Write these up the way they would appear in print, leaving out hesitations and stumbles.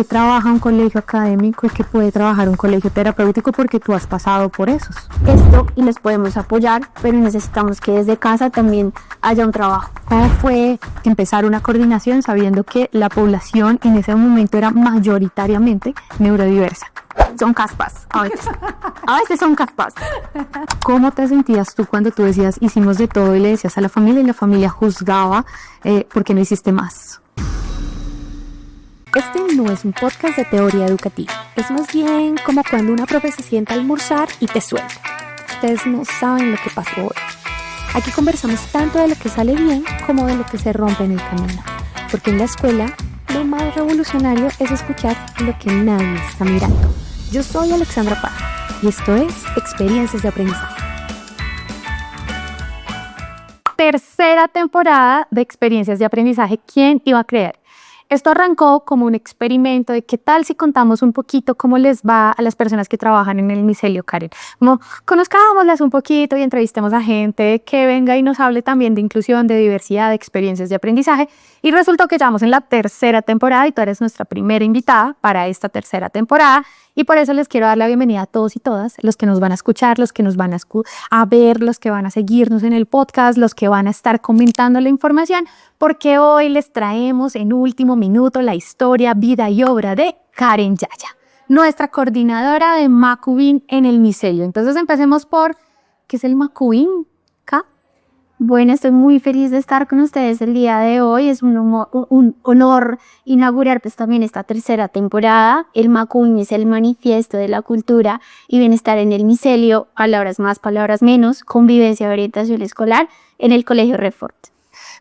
qué trabaja un colegio académico y qué puede trabajar un colegio terapéutico, porque tú has pasado por esos. Esto y les podemos apoyar, pero necesitamos que desde casa también haya un trabajo. ¿Cómo fue empezar una coordinación sabiendo que la población en ese momento era mayoritariamente neurodiversa? Son caspas, a veces son caspas. ¿Cómo te sentías tú cuando tú decías hicimos de todo y le decías a la familia y la familia juzgaba porque no hiciste más? Este no es un podcast de teoría educativa, es más bien como cuando una profe se sienta a almorzar y te suelta. Ustedes no saben lo que pasó hoy. Aquí conversamos tanto de lo que sale bien como de lo que se rompe en el camino, porque en la escuela lo más revolucionario es escuchar lo que nadie está mirando. Yo soy Alexandra Parra y esto es Experiencias de Aprendizaje. Tercera temporada de Experiencias de Aprendizaje. ¿Quién iba a creer? Esto arrancó como un experimento de qué tal si contamos un poquito cómo les va a las personas que trabajan en el micelio, Karen. Como conozcámoslas un poquito y entrevistemos a gente que venga y nos hable también de inclusión, de diversidad, de experiencias de aprendizaje. Y resultó que ya vamos en la tercera temporada y tú eres nuestra primera invitada para esta tercera temporada. Y por eso les quiero dar la bienvenida a todos y todas, los que nos van a escuchar, los que nos van a ver, los que van a seguirnos en el podcast, los que van a estar comentando la información, porque hoy les traemos en último minuto la historia, vida y obra de Karen Yaya, nuestra coordinadora de Macubin en el micelio. Entonces empecemos por, ¿qué es el Macubin? Bueno, estoy muy feliz de estar con ustedes el día de hoy. Es un honor inaugurar pues también esta tercera temporada. El Macubin es el manifiesto de la cultura y bienestar en el micelio, palabras más, palabras menos, convivencia y orientación escolar en el Colegio Redford.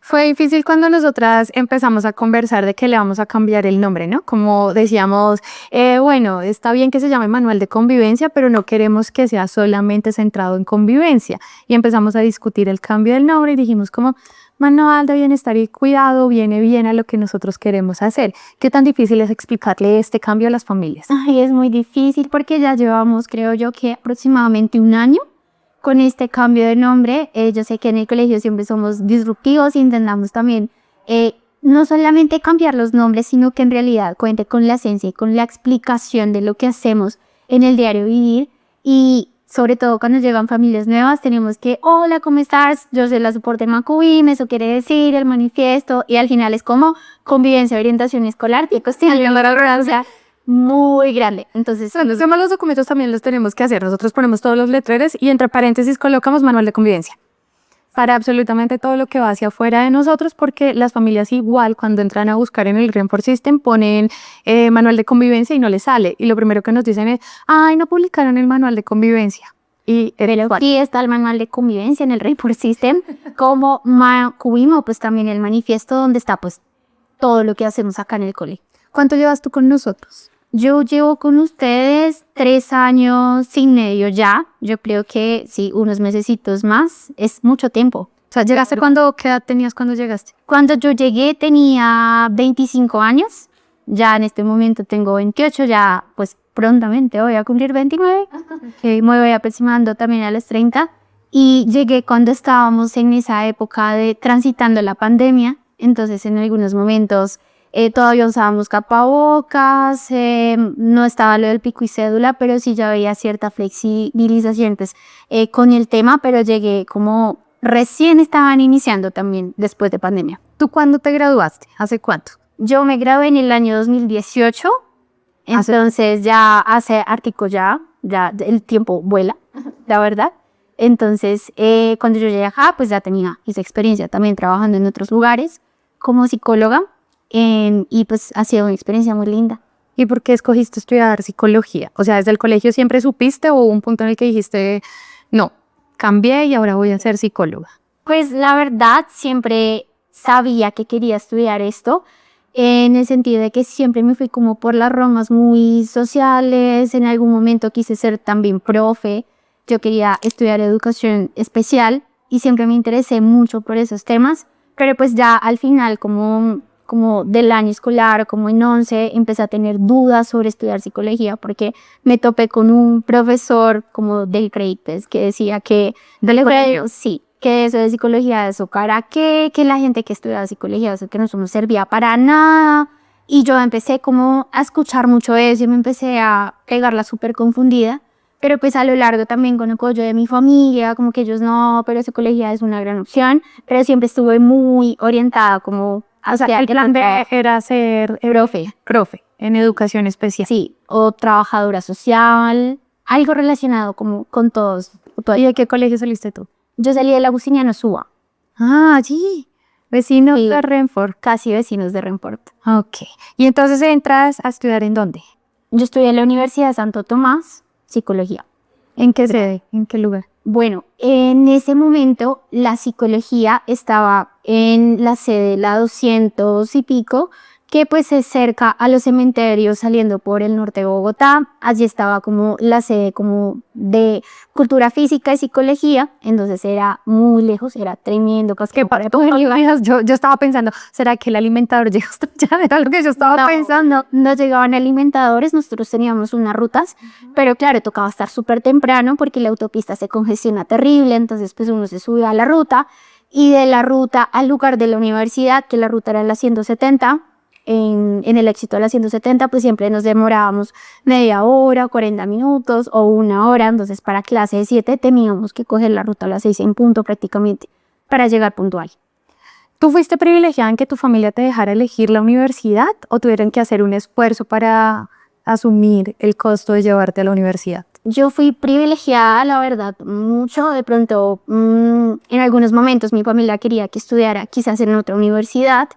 Fue difícil cuando nosotras empezamos a conversar de que le vamos a cambiar el nombre, ¿no? Como decíamos, bueno, está bien que se llame Manual de Convivencia, pero no queremos que sea solamente centrado en convivencia. Y empezamos a discutir el cambio del nombre y dijimos como Manual de Bienestar y Cuidado viene bien a lo que nosotros queremos hacer. ¿Qué tan difícil es explicarle este cambio a las familias? Ay, es muy difícil porque ya llevamos, creo yo, que aproximadamente un año con este cambio de nombre. Yo sé que en el colegio siempre somos disruptivos y intentamos también no solamente cambiar los nombres, sino que en realidad cuente con la esencia y con la explicación de lo que hacemos en el diario vivir. Y sobre todo cuando llegan familias nuevas, tenemos que, hola, ¿cómo estás? Yo soy la soporte Macubin, eso quiere decir el manifiesto, y al final es como convivencia, orientación escolar, que cuestión de la redundancia muy grande. Entonces, los documentos también los tenemos que hacer. Nosotros ponemos todos los letreros y entre paréntesis colocamos Manual de Convivencia para absolutamente todo lo que va hacia afuera de nosotros, porque las familias igual cuando entran a buscar en el Report System ponen Manual de Convivencia y no les sale. Y lo primero que nos dicen es, ay, no publicaron el Manual de Convivencia. Y aquí está el Manual de Convivencia en el Report System, como Macubin, pues también el manifiesto donde está pues todo lo que hacemos acá en el colegio. ¿Cuánto llevas tú con nosotros? Yo llevo con ustedes 3 años y medio ya. Yo creo que sí, unos mesecitos más. Es mucho tiempo. O sea, ¿llegaste cuando? ¿Qué edad tenías cuando llegaste? Cuando yo llegué tenía 25 años. Ya en este momento tengo 28. Ya pues prontamente voy a cumplir 29. Me voy aproximando también a los 30. Y llegué cuando estábamos en esa época de transitando la pandemia. Entonces en algunos momentos todavía usábamos tapabocas, no estaba lo del pico y cédula, pero sí ya había cierta flexibilización pues, con el tema, pero llegué como recién estaban iniciando también después de pandemia. ¿Tú cuándo te graduaste? ¿Hace cuánto? Yo me gradué en el año 2018, entonces ya hace hartico ya el tiempo vuela, la verdad. Entonces cuando yo llegué acá pues ya tenía esa experiencia también trabajando en otros lugares como psicóloga. Y pues ha sido una experiencia muy linda. ¿Y por qué escogiste estudiar psicología? O sea, ¿desde el colegio siempre supiste o hubo un punto en el que dijiste, no, cambié y ahora voy a ser psicóloga? Pues la verdad, siempre sabía que quería estudiar esto, en el sentido de que siempre me fui como por las ramas muy sociales. En algún momento quise ser también profe. Yo quería estudiar educación especial y siempre me interesé mucho por esos temas, pero pues ya al final como del año escolar, como en 11, empecé a tener dudas sobre estudiar psicología porque me topé con un profesor como del CREIPES que decía que sí, que eso de psicología, eso para qué, que la gente que estudiaba psicología, eso que no nos servía para nada. Y yo empecé como a escuchar mucho eso y me empecé a pegarla súper confundida. Pero pues a lo largo también con el apoyo de mi familia, como que ellos no, pero psicología es una gran opción. Pero siempre estuve muy orientada como O sea, hacia el plan B era ser profe en educación especial. sí, o trabajadora social, algo relacionado como con todos. ¿Y de qué colegio saliste tú? Yo salí del Agustiniano Suba, Ah, allí, vecino Sí. de Renfort. casi vecinos de Renport. Ok. ¿Y entonces entras a estudiar en dónde? Yo estudié en la Universidad de Santo Tomás, psicología. ¿En qué sede? ¿En qué lugar? Bueno, en ese momento la psicología estaba en la sede, la 200 y pico, que pues es cerca a los cementerios saliendo por el norte de Bogotá. Allí estaba como la sede como de cultura física y psicología, entonces era muy lejos, era tremendo. Que para todos los días yo estaba pensando, ¿será que el alimentador llega hasta allá? Era lo que yo estaba pensando. No llegaban alimentadores, nosotros teníamos unas rutas, pero claro, tocaba estar súper temprano porque la autopista se congestiona terrible, entonces pues uno se sube a la ruta y de la ruta al lugar de la universidad, que la ruta era la 170, en el éxito de la 170 pues siempre nos demorábamos media hora, 40 minutos o una hora, entonces para clase de 7 teníamos que coger la ruta a las 6 en punto prácticamente para llegar puntual. ¿Tú fuiste privilegiada en que tu familia te dejara elegir la universidad o tuvieron que hacer un esfuerzo para asumir el costo de llevarte a la universidad? Yo fui privilegiada, la verdad, mucho. De pronto, en algunos momentos mi familia quería que estudiara quizás en otra universidad,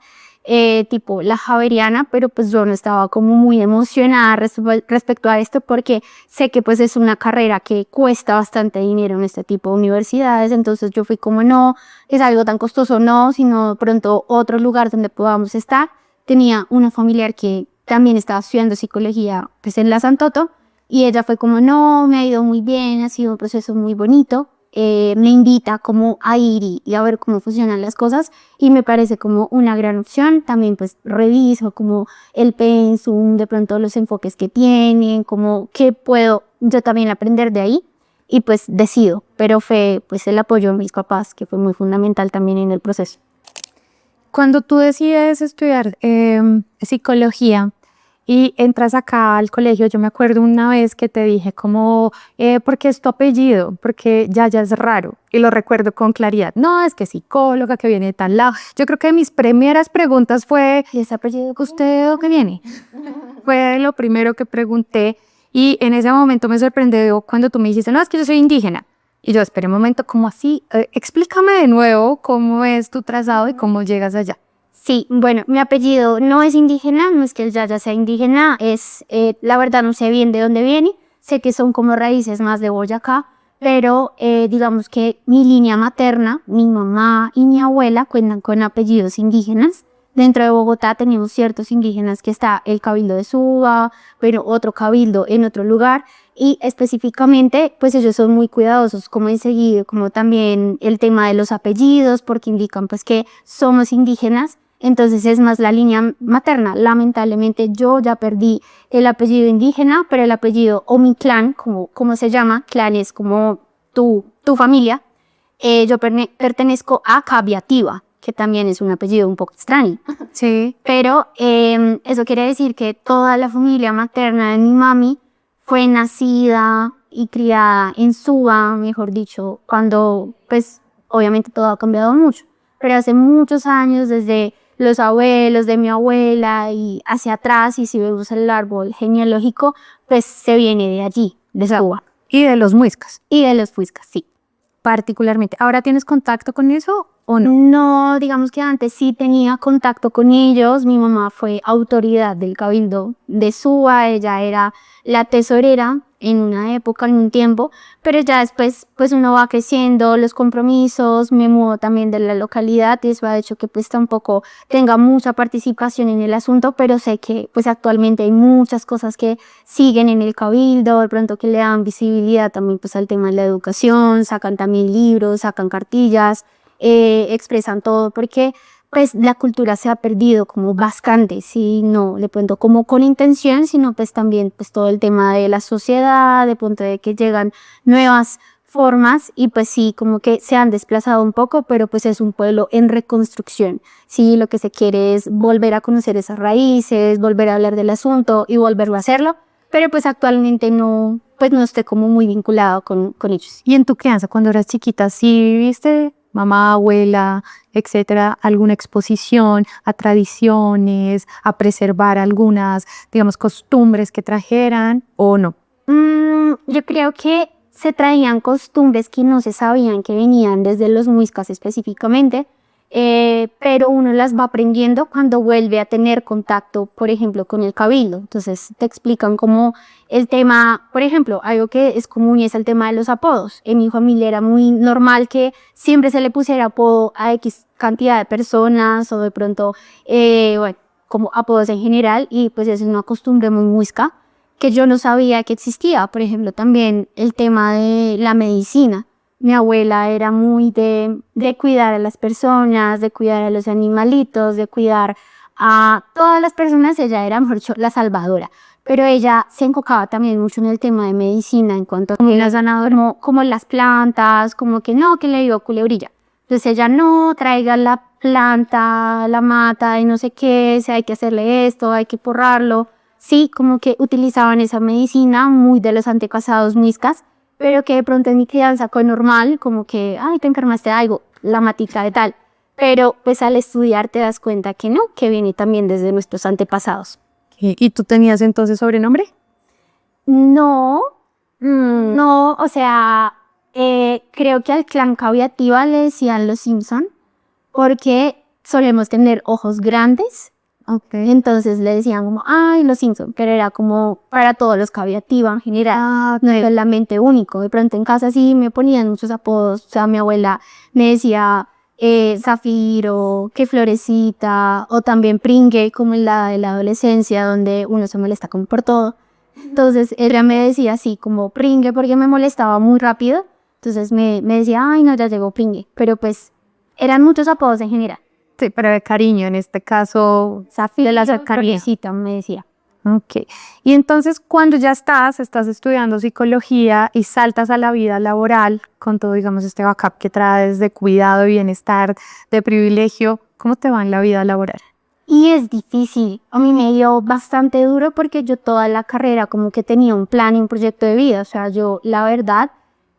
tipo la Javeriana, pero pues yo no estaba como muy emocionada respecto a esto porque sé que pues es una carrera que cuesta bastante dinero en este tipo de universidades. Entonces yo fui como no, es algo tan costoso, no, sino de pronto otro lugar donde podamos estar. Tenía una familiar que también estaba estudiando psicología pues en la Santoto. Y ella fue como, no, me ha ido muy bien, ha sido un proceso muy bonito. Me invita como a ir y a ver cómo funcionan las cosas y me parece como una gran opción. También pues reviso como el pensum, de pronto los enfoques que tienen, como qué puedo yo también aprender de ahí y pues decido. Pero fue pues el apoyo de mis papás que fue muy fundamental también en el proceso. Cuando tú decides estudiar psicología y entras acá al colegio, yo me acuerdo una vez que te dije como, ¿por qué es tu apellido? Porque ya es raro. Y lo recuerdo con claridad. No, es que psicóloga, que viene de tal lado. Yo creo que mis primeras preguntas fue, ¿y ese apellido que usted de dónde viene? Fue lo primero que pregunté. Y en ese momento me sorprendió cuando tú me dijiste, no, es que yo soy indígena. Y yo, espera un momento, ¿cómo así? Explícame de nuevo cómo es tu trazado y cómo llegas allá. Sí, bueno, mi apellido no es indígena, no es que el Yaya sea indígena, es, la verdad no sé bien de dónde viene, sé que son como raíces más de Boyacá, pero digamos que mi línea materna, mi mamá y mi abuela cuentan con apellidos indígenas. Dentro de Bogotá tenemos ciertos indígenas que está el Cabildo de Suba, pero otro cabildo en otro lugar y específicamente pues ellos son muy cuidadosos como en seguir como también el tema de los apellidos porque indican pues que somos indígenas. Entonces es más la línea materna. Lamentablemente yo ya perdí el apellido indígena, pero el apellido o mi clan, como se llama, clan es como tu familia. Yo pertenezco a Cabiativa, que también es un apellido un poco extraño. Sí. Pero eso quiere decir que toda la familia materna de mi mami fue nacida y criada en Suba, mejor dicho, cuando pues obviamente todo ha cambiado mucho. Pero hace muchos años, desde los abuelos de mi abuela y hacia atrás, y si vemos el árbol genealógico, pues se viene de allí, de Suba. Y de los muiscas. Y de los fuiscas, sí. Particularmente. ¿Ahora tienes contacto con eso o no? No, digamos que antes sí tenía contacto con ellos. Mi mamá fue autoridad del Cabildo de Suba, ella era la tesorera en una época, en un tiempo, pero ya después pues uno va creciendo, los compromisos, me mudo también de la localidad y eso ha hecho que pues tampoco tenga mucha participación en el asunto, pero sé que pues actualmente hay muchas cosas que siguen en el Cabildo, de pronto que le dan visibilidad también pues al tema de la educación, sacan también libros, sacan cartillas, expresan todo, porque pues la cultura se ha perdido como bastante, sí, no le cuento como con intención, sino pues también pues todo el tema de la sociedad, de pronto de que llegan nuevas formas y pues sí, como que se han desplazado un poco, pero pues es un pueblo en reconstrucción. Sí, lo que se quiere es volver a conocer esas raíces, volver a hablar del asunto y volverlo a hacerlo, pero pues actualmente no, pues no estoy como muy vinculado con ellos. Y en tu crianza, cuando eras chiquita, ¿sí viviste, mamá, abuela, etcétera, alguna exposición a tradiciones, a preservar algunas, digamos, costumbres que trajeran o no? Yo creo que se traían costumbres que no se sabían que venían desde los muiscas específicamente, pero uno las va aprendiendo cuando vuelve a tener contacto, por ejemplo, con el cabildo. Entonces te explican cómo el tema, por ejemplo, algo que es común y es el tema de los apodos. En mi familia era muy normal que siempre se le pusiera apodo a X cantidad de personas o de pronto, bueno, como apodos en general, y pues es una costumbre muy muisca que yo no sabía que existía. Por ejemplo, también el tema de la medicina. Mi abuela era muy de cuidar a las personas, de cuidar a los animalitos, de cuidar a todas las personas. Ella era, mejor dicho, la salvadora. Pero ella se enfocaba también mucho en el tema de medicina, en cuanto a la sanadora, como las plantas, como que no, que le dio culebrilla. Entonces ella no, traiga la planta, la mata y no sé qué, si hay que hacerle esto, hay que porrarlo. Sí, como que utilizaban esa medicina muy de los antepasados muiscas, pero que de pronto en mi crianza fue normal, como que, ay, te enfermaste de algo, la matica de tal. Pero pues al estudiar te das cuenta que no, que viene también desde nuestros antepasados. ¿Y tú tenías entonces sobrenombre? No, no, o sea, creo que al clan Caviativa le decían los Simpson, porque solemos tener ojos grandes. Okay. Entonces le decían como, ay, los Simpson, pero era como para todos los Caviativa en general, no es solamente único. De pronto en casa sí me ponían muchos apodos, o sea, mi abuela me decía Zafiro, que Florecita, o también Pringue, como en la de la adolescencia, donde uno se molesta como por todo. Entonces ella me decía así como Pringue, porque me molestaba muy rápido. Entonces me decía, ay, no, ya llegó Pringue, pero pues eran muchos apodos en general. Sí, pero de cariño, en este caso, Zafiro, la Carnicita, me decía. Ok. Y entonces cuando ya estás estudiando psicología y saltas a la vida laboral con todo, digamos, este backup que traes de cuidado, de bienestar, de privilegio, ¿cómo te va en la vida laboral? Y es difícil, a mí me dio bastante duro porque yo toda la carrera como que tenía un plan y un proyecto de vida. O sea, yo la verdad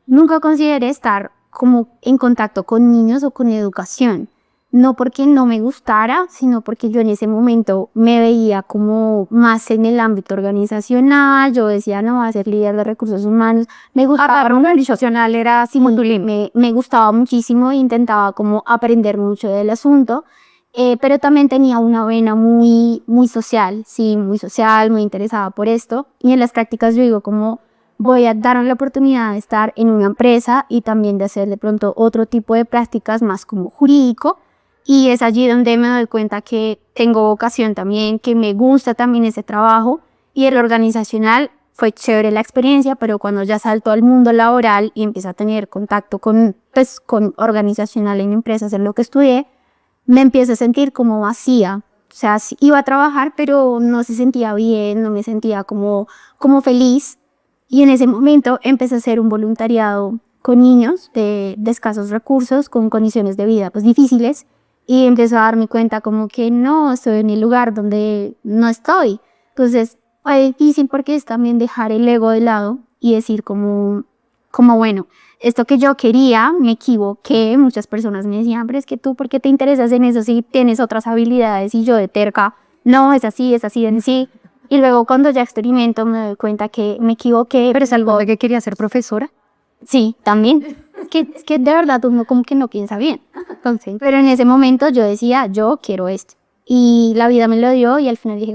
nunca consideré estar como en contacto con niños o con educación. No porque no me gustara, sino porque yo en ese momento me veía como más en el ámbito organizacional. Yo decía, no, voy a ser líder de recursos humanos. Me gustaba, organizacional era así muy me gustaba muchísimo e intentaba como aprender mucho del asunto. Pero también tenía una vena muy, muy social, sí, muy social, muy interesada por esto. Y en las prácticas yo digo como voy a darme la oportunidad de estar en una empresa y también de hacer de pronto otro tipo de prácticas más como jurídico. Y es allí donde me doy cuenta que tengo vocación también, que me gusta también ese trabajo. Y el organizacional fue chévere la experiencia, pero cuando ya salto al mundo laboral y empiezo a tener contacto con organizacional en empresas, en lo que estudié, me empiezo a sentir como vacía. O sea, sí, iba a trabajar, pero no se sentía bien, no me sentía como feliz. Y en ese momento empecé a hacer un voluntariado con niños de escasos recursos, con condiciones de vida pues difíciles. Y empecé a darme cuenta como que no estoy en el lugar donde no estoy. Entonces fue difícil porque es también dejar el ego de lado y decir como bueno, esto que yo quería, me equivoqué. Muchas personas me decían, pero es que tú, ¿por qué te interesas en eso si tienes otras habilidades? Y yo de terca, no, es así en sí. Y luego cuando ya experimento me doy cuenta que me equivoqué. ¿Pero es algo de que quería ser profesora? Sí, también. Es que de verdad uno como que no piensa bien. Entonces, pero en ese momento yo decía, yo quiero esto. Y la vida me lo dio y al final dije,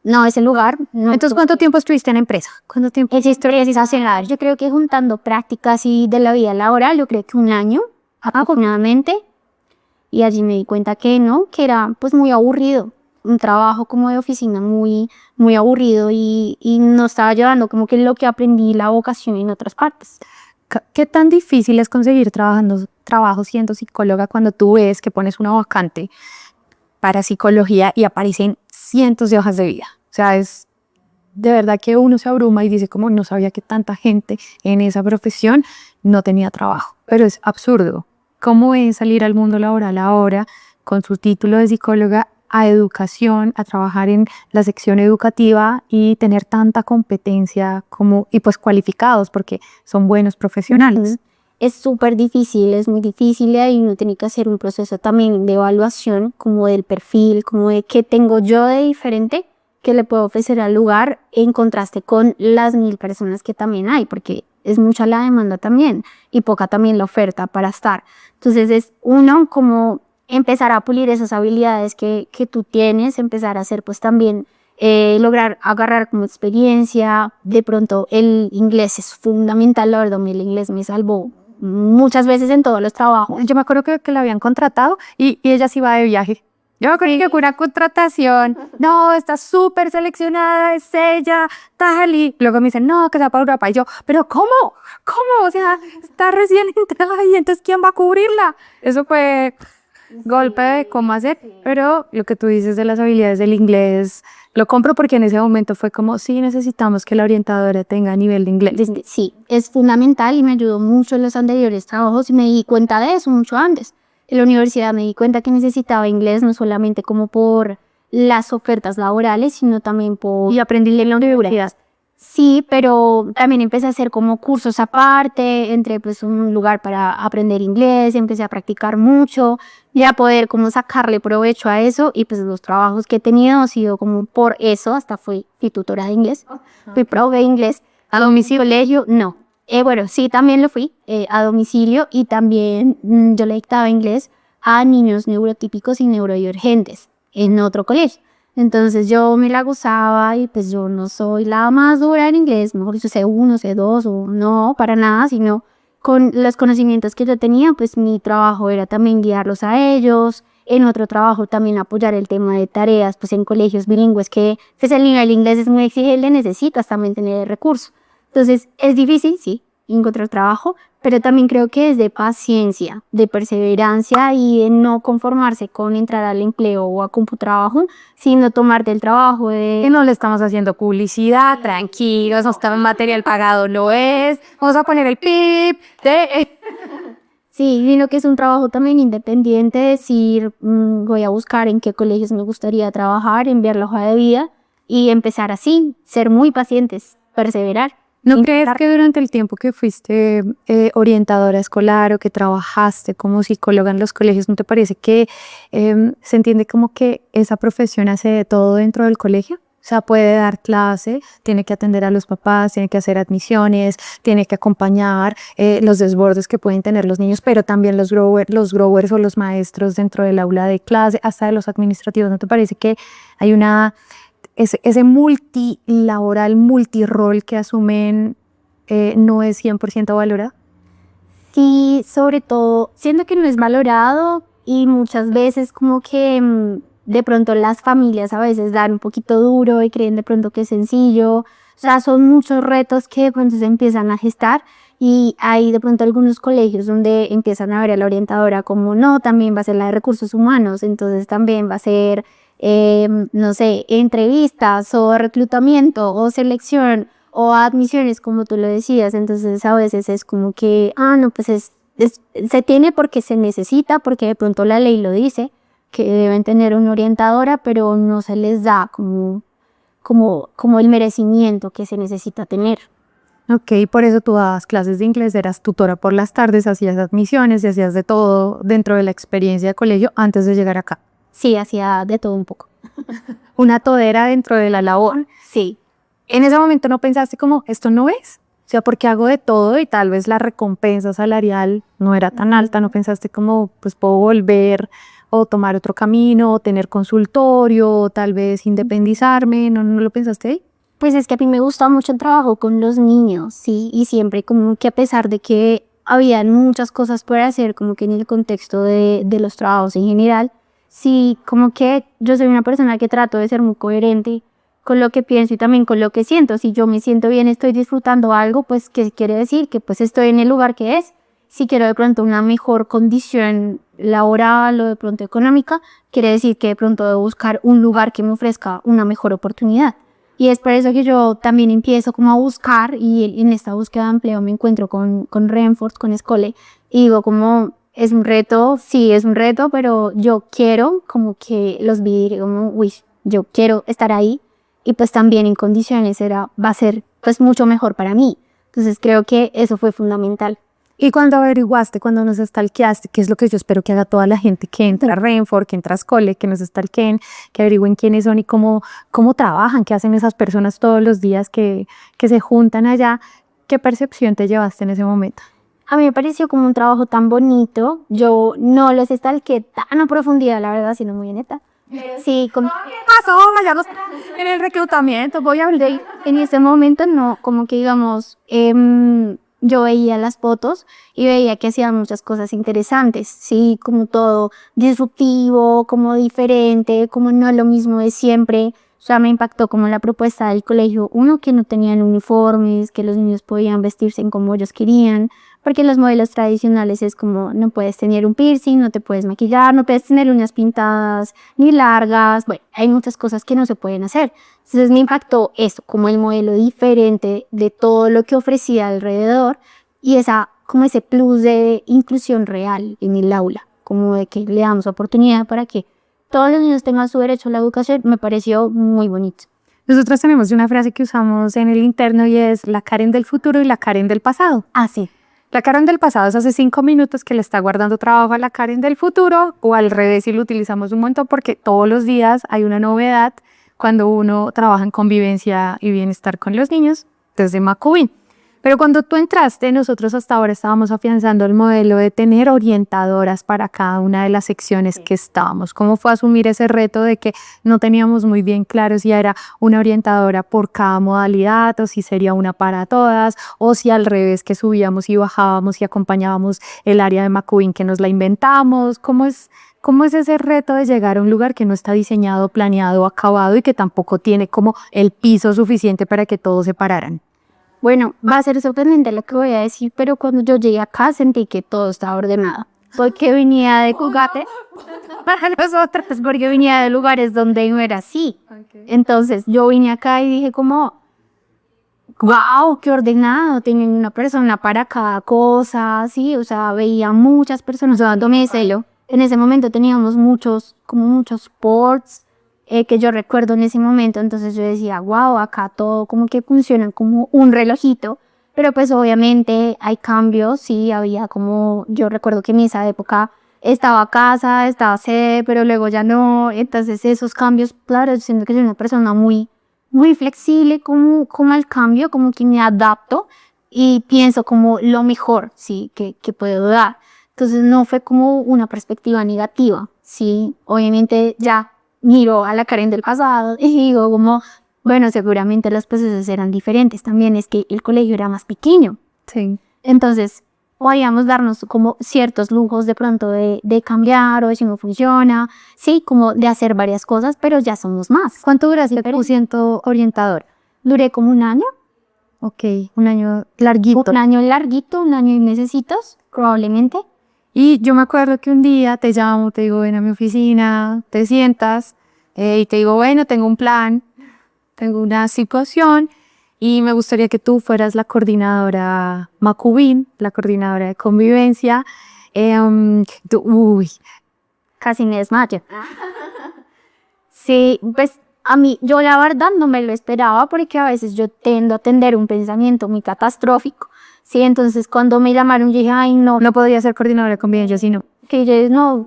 no, ese lugar. No. Entonces, ¿cuánto tiempo estuviste en la empresa? ¿Cuánto tiempo? Esa historia es sensacional. Yo creo que juntando prácticas y de la vida laboral, yo creo que un año aproximadamente. Y allí me di cuenta que no, que era pues muy aburrido. Un trabajo como de oficina muy, muy aburrido y no estaba llevando como que lo que aprendí, la vocación en otras partes. ¿Qué tan difícil es conseguir trabajo siendo psicóloga cuando tú ves que pones una vacante para psicología y aparecen cientos de hojas de vida? O sea, es de verdad que uno se abruma y dice como no sabía que tanta gente en esa profesión no tenía trabajo, pero es absurdo. ¿Cómo es salir al mundo laboral ahora con su título de psicóloga a educación, a trabajar en la sección educativa y tener tanta competencia como, y pues cualificados porque son buenos profesionales? Es súper difícil, es muy difícil y ahí uno tiene que hacer un proceso también de evaluación como del perfil, como de qué tengo yo de diferente que le puedo ofrecer al lugar en contraste con las 1000 personas que también hay, porque es mucha la demanda también y poca también la oferta para estar. Entonces es uno como empezar a pulir esas habilidades que tú tienes, empezar a hacer pues también lograr agarrar como experiencia. De pronto el inglés es fundamental, la verdad, el inglés me salvó muchas veces en todos los trabajos. Yo me acuerdo que la habían contratado y ella se iba de viaje. Yo me acuerdo que fue una contratación. No, está súper seleccionada, es ella, tal. Y luego me dicen, no, que sea para Europa. Y yo, ¿pero cómo? ¿Cómo? O sea, está recién entrada y entonces ¿quién va a cubrirla? Eso fue golpe de cómo hacer. Pero lo que tú dices de las habilidades del inglés, lo compro porque en ese momento fue como, sí, necesitamos que la orientadora tenga nivel de inglés. Sí, es fundamental y me ayudó mucho en los anteriores trabajos y me di cuenta de eso mucho antes. En la universidad me di cuenta que necesitaba inglés no solamente como por las ofertas laborales, sino también por... Y aprendí en la universidad. Sí, pero también empecé a hacer como cursos aparte, entré pues un lugar para aprender inglés, empecé a practicar mucho y a poder como sacarle provecho a eso y pues los trabajos que he tenido han sido como por eso, hasta fui tutora de inglés, fui profe de inglés. ¿A domicilio? Colegio, no. Bueno, sí, también lo fui a domicilio y también yo le dictaba inglés a niños neurotípicos y neurodivergentes en otro colegio. Entonces yo me la gozaba y pues yo no soy la más dura en inglés, mejor dicho, C1, C2 o no, para nada, sino con los conocimientos que yo tenía, pues mi trabajo era también guiarlos a ellos. En otro trabajo también apoyar el tema de tareas, pues en colegios bilingües que pues el nivel de inglés es muy exigente, necesitas también tener recursos. Entonces es difícil, sí, encontrar trabajo, pero también creo que es de paciencia, de perseverancia y de no conformarse con entrar al empleo o a CompuTrabajo, sino tomarte el trabajo de... Que no le estamos haciendo publicidad, tranquilos, no está en material pagado, lo es. Vamos a poner el pip de... Sí, sino que es un trabajo también independiente, decir, voy a buscar en qué colegios me gustaría trabajar, enviar la hoja de vida y empezar así, ser muy pacientes, perseverar. ¿No crees que durante el tiempo que fuiste orientadora escolar o que trabajaste como psicóloga en los colegios, no te parece que se entiende como que esa profesión hace de todo dentro del colegio? O sea, puede dar clase, tiene que atender a los papás, tiene que hacer admisiones, tiene que acompañar los desbordes que pueden tener los niños, pero también los growers o los maestros dentro del aula de clase, hasta de los administrativos. ¿No te parece que hay ese multilaboral, multirol que asumen no es 100% valorado? Sí, sobre todo, siento que no es valorado y muchas veces como que de pronto las familias a veces dan un poquito duro y creen de pronto que es sencillo. O sea, son muchos retos que de pronto se empiezan a gestar y hay de pronto algunos colegios donde empiezan a ver a la orientadora como no, también va a ser la de recursos humanos, entonces también va a ser... no sé, entrevistas o reclutamiento o selección o admisiones como tú lo decías, entonces a veces es como que, no, pues se tiene porque se necesita, porque de pronto la ley lo dice, que deben tener una orientadora, pero no se les da como el merecimiento que se necesita tener. Ok, por eso tú dabas clases de inglés, eras tutora por las tardes, hacías admisiones y hacías de todo dentro de la experiencia de colegio antes de llegar acá. Sí, hacía de todo un poco. Una todera dentro de la labor. Sí. En ese momento no pensaste como, esto no es, o sea, porque hago de todo y tal vez la recompensa salarial no era tan alta, no pensaste como, pues puedo volver o tomar otro camino, o tener consultorio, o tal vez independizarme, ¿no lo pensaste ahí? Pues es que a mí me gusta mucho el trabajo con los niños, sí, y siempre como que a pesar de que había muchas cosas por hacer, como que en el contexto de los trabajos en general, sí, como que yo soy una persona que trato de ser muy coherente con lo que pienso y también con lo que siento. Si yo me siento bien, estoy disfrutando algo, pues ¿qué quiere decir? Que pues estoy en el lugar que es. Si quiero de pronto una mejor condición laboral o de pronto económica, quiere decir que de pronto debo buscar un lugar que me ofrezca una mejor oportunidad. Y es por eso que yo también empiezo como a buscar y en esta búsqueda de empleo me encuentro con Renfort, con Escole y digo como es un reto, sí es un reto, pero yo quiero como que los vi y digo como, uy, yo quiero estar ahí y pues también en condiciones va a ser pues mucho mejor para mí. Entonces creo que eso fue fundamental. Y cuando averiguaste, cuando nos stalkeaste, que es lo que yo espero que haga toda la gente que entra a Renfort, que entra a Escole, que nos stalkeen, que averigüen quiénes son y cómo trabajan, qué hacen esas personas todos los días que se juntan allá, ¿qué percepción te llevaste en ese momento? A mí me pareció como un trabajo tan bonito. Yo no los stalkeé tan a profundidad, la verdad, sino muy neta. Sí, como ¿Qué pasó? Ya los en el reclutamiento, voy a hablar. en ese momento no, como que digamos, yo veía las fotos y veía que hacían muchas cosas interesantes, sí, como todo disruptivo, como diferente, como no lo mismo de siempre. O sea, me impactó como la propuesta del colegio, uno, que no tenían uniformes, que los niños podían vestirse en como ellos querían, porque los modelos tradicionales es como no puedes tener un piercing, no te puedes maquillar, no puedes tener uñas pintadas ni largas, bueno, hay muchas cosas que no se pueden hacer. Entonces me impactó eso, como el modelo diferente de todo lo que ofrecía alrededor y como ese plus de inclusión real en el aula, como de que le damos oportunidad para que todos los niños tengan su derecho a la educación, me pareció muy bonito. Nosotros tenemos una frase que usamos en el interno y es la Karen del futuro y la Karen del pasado. Ah, sí. La Karen del pasado es hace 5 minutos que le está guardando trabajo a la Karen del futuro, o al revés si lo utilizamos un montón, porque todos los días hay una novedad cuando uno trabaja en convivencia y bienestar con los niños desde Macubín. Pero cuando tú entraste, nosotros hasta ahora estábamos afianzando el modelo de tener orientadoras para cada una de las secciones que estábamos. ¿Cómo fue asumir ese reto de que no teníamos muy bien claro si era una orientadora por cada modalidad o si sería una para todas o si al revés que subíamos y bajábamos y acompañábamos el área de Macubín que nos la inventamos? ¿Cómo es ese reto de llegar a un lugar que no está diseñado, planeado, acabado y que tampoco tiene como el piso suficiente para que todos se pararan? Bueno, va a ser sorprendente lo que voy a decir, pero cuando yo llegué acá sentí que todo estaba ordenado. Porque venía de Cugate, para nosotros, porque venía de lugares donde no era así. Entonces yo vine acá y dije como, wow, qué ordenado, tienen una persona para cada cosa, sí, o sea, veía muchas personas dándome celo. En ese momento teníamos muchos sports, que yo recuerdo en ese momento, entonces yo decía, wow, acá todo como que funciona como un relojito, pero pues obviamente hay cambios, sí, había como, yo recuerdo que en esa época estaba casa, estaba sede, pero luego ya no, entonces esos cambios, claro, yo siento que soy una persona muy flexible como al cambio, como que me adapto y pienso como lo mejor, sí, que puedo dar. Entonces no fue como una perspectiva negativa, sí, obviamente ya miro a la Karen del pasado y digo como, bueno, seguramente los procesos eran diferentes, también es que el colegio era más pequeño. Sí. Entonces podíamos darnos como ciertos lujos de pronto de cambiar o de si no funciona, sí, como de hacer varias cosas, pero ya somos más. ¿Cuánto duraste siendo orientador? Duré como un año. Ok, un año larguito. Un año larguito, un año y necesitos, probablemente. Y yo me acuerdo que un día te llamo, te digo, ven a mi oficina, te sientas y te digo, bueno, tengo un plan, tengo una situación y me gustaría que tú fueras la coordinadora Macubín, la coordinadora de convivencia. Casi me desmayo. Sí, pues a mí, yo la verdad no me lo esperaba porque a veces yo tendo a tener un pensamiento muy catastrófico. Sí, entonces cuando me llamaron yo dije, ay no podría ser coordinadora de convivencia, sino que yo no,